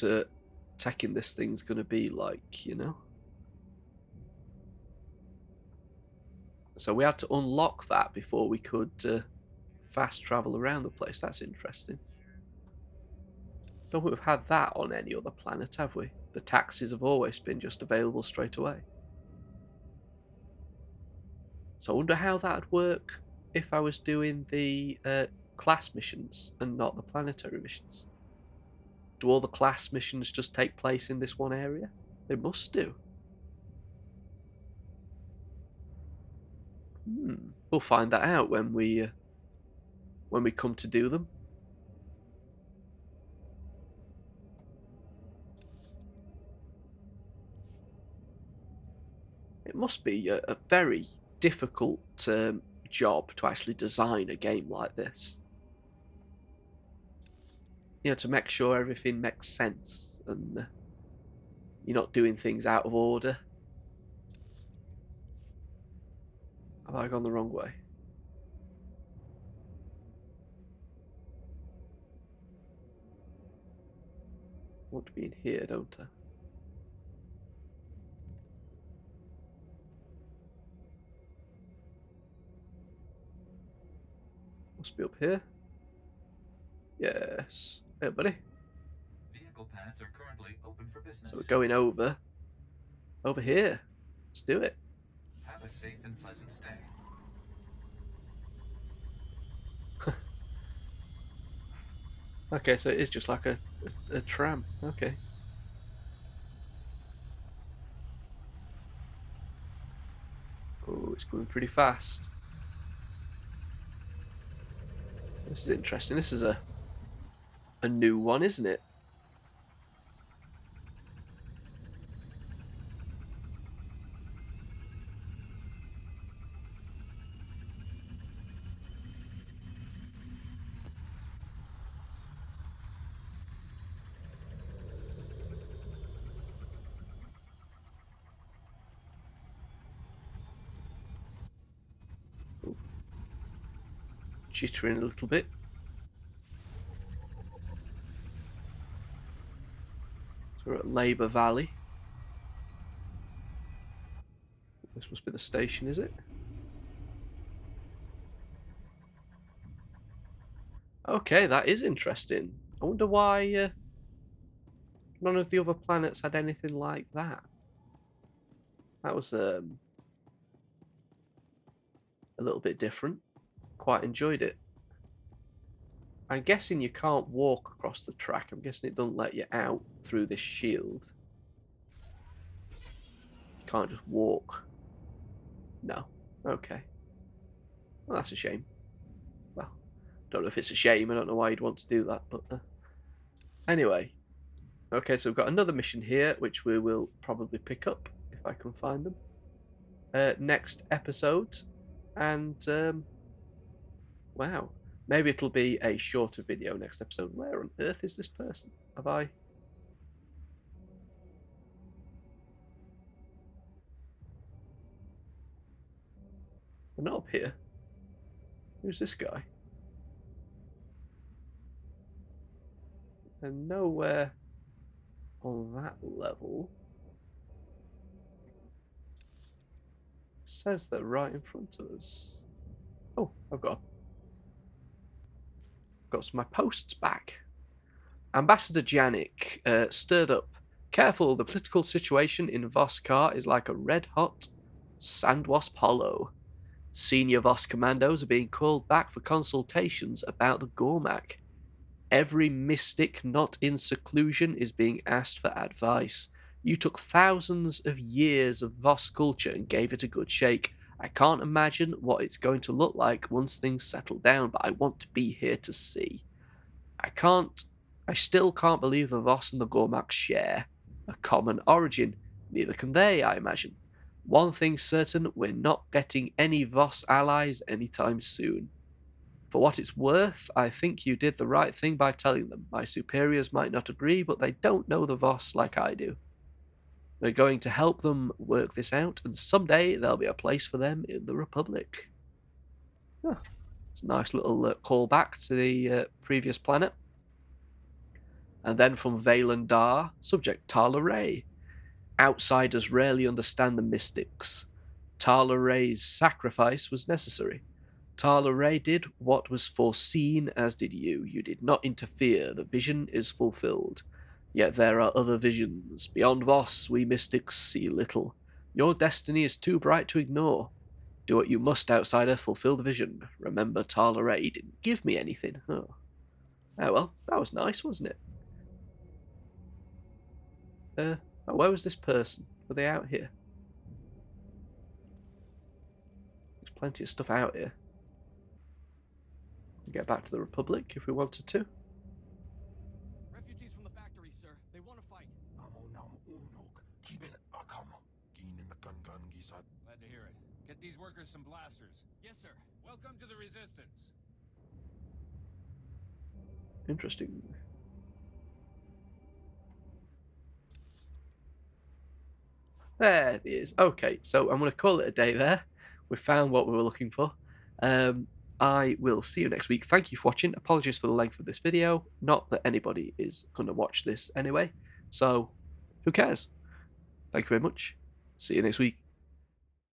teching this thing's going to be like, you know? So we had to unlock that before we could fast travel around the place. That's interesting. Don't think we've had that on any other planet, have we? The taxis have always been just available straight away. So I wonder how that would work if I was doing the class missions and not the planetary missions. Do all the class missions just take place in this one area? They must do. We'll find that out when we come to do them. It must be a very difficult job to actually design a game like this. You know, to make sure everything makes sense and you're not doing things out of order. Have I gone the wrong way? I want to be in here, don't I? Must be up here. Yes. Hey, buddy. Vehicle paths are currently open for business. So we're going over here. Let's do it. Have a safe and pleasant stay. Okay, so it is just like a tram. Okay. Oh, it's going pretty fast. This is interesting. This is a new one, isn't it? Ooh. Jittering a little bit. So we're at Labor Valley. This must be the station, is it? Okay, that is interesting. I wonder why none of the other planets had anything like that. That was a little bit different. Quite enjoyed it. I'm guessing you can't walk across the track. I'm guessing it doesn't let you out through this shield. You can't just walk. No. Okay. Well, that's a shame. Well, don't know if it's a shame. I don't know why you'd want to do that, but anyway. Okay, so we've got another mission here, which we will probably pick up if I can find them next episode. And wow, maybe it'll be a shorter video next episode. Where on earth is this person? Have I? They're not up here. Who's this guy? And nowhere on that level. Says they're right in front of us. Oh, I've got some of my posts back. Ambassador Janik stirred up. Careful, the political situation in Voskar is like a red-hot sandwasp hollow. Senior Voss commandos are being called back for consultations about the Gormak. Every mystic not in seclusion is being asked for advice. You took thousands of years of Voss culture and gave it a good shake. I can't imagine what it's going to look like once things settle down, but I want to be here to see. I still can't believe the Voss and the Gormak share a common origin. Neither can they, I imagine. One thing's certain, we're not getting any Voss allies anytime soon. For what it's worth, I think you did the right thing by telling them. My superiors might not agree, but they don't know the Voss like I do. We're going to help them work this out, and someday there'll be a place for them in the Republic. Oh, it's a nice little callback to the previous planet. And then from Valen Dar, subject Tala Ray. Outsiders rarely understand the mystics. Tala Ray's sacrifice was necessary. Tala Ray did what was foreseen, as did you. You did not interfere. The vision is fulfilled. Yet there are other visions. Beyond Voss, we mystics see little. Your destiny is too bright to ignore. Do what you must, outsider. Fulfill the vision. Remember, Tala Ray didn't give me anything. Oh well, that was nice, wasn't it? Where was this person? Were they out here? There's plenty of stuff out here. We'll get back to the Republic if we wanted to. Refugees from the factory, sir. They want to fight. Glad to hear it. Get these workers some blasters. Yes, sir. Welcome to the Resistance. Interesting. There it is. Okay, so I'm going to call it a day there. We found what we were looking for. I will see you next week. Thank you for watching. Apologies for the length of this video. Not that anybody is going to watch this anyway. So, who cares? Thank you very much. See you next week.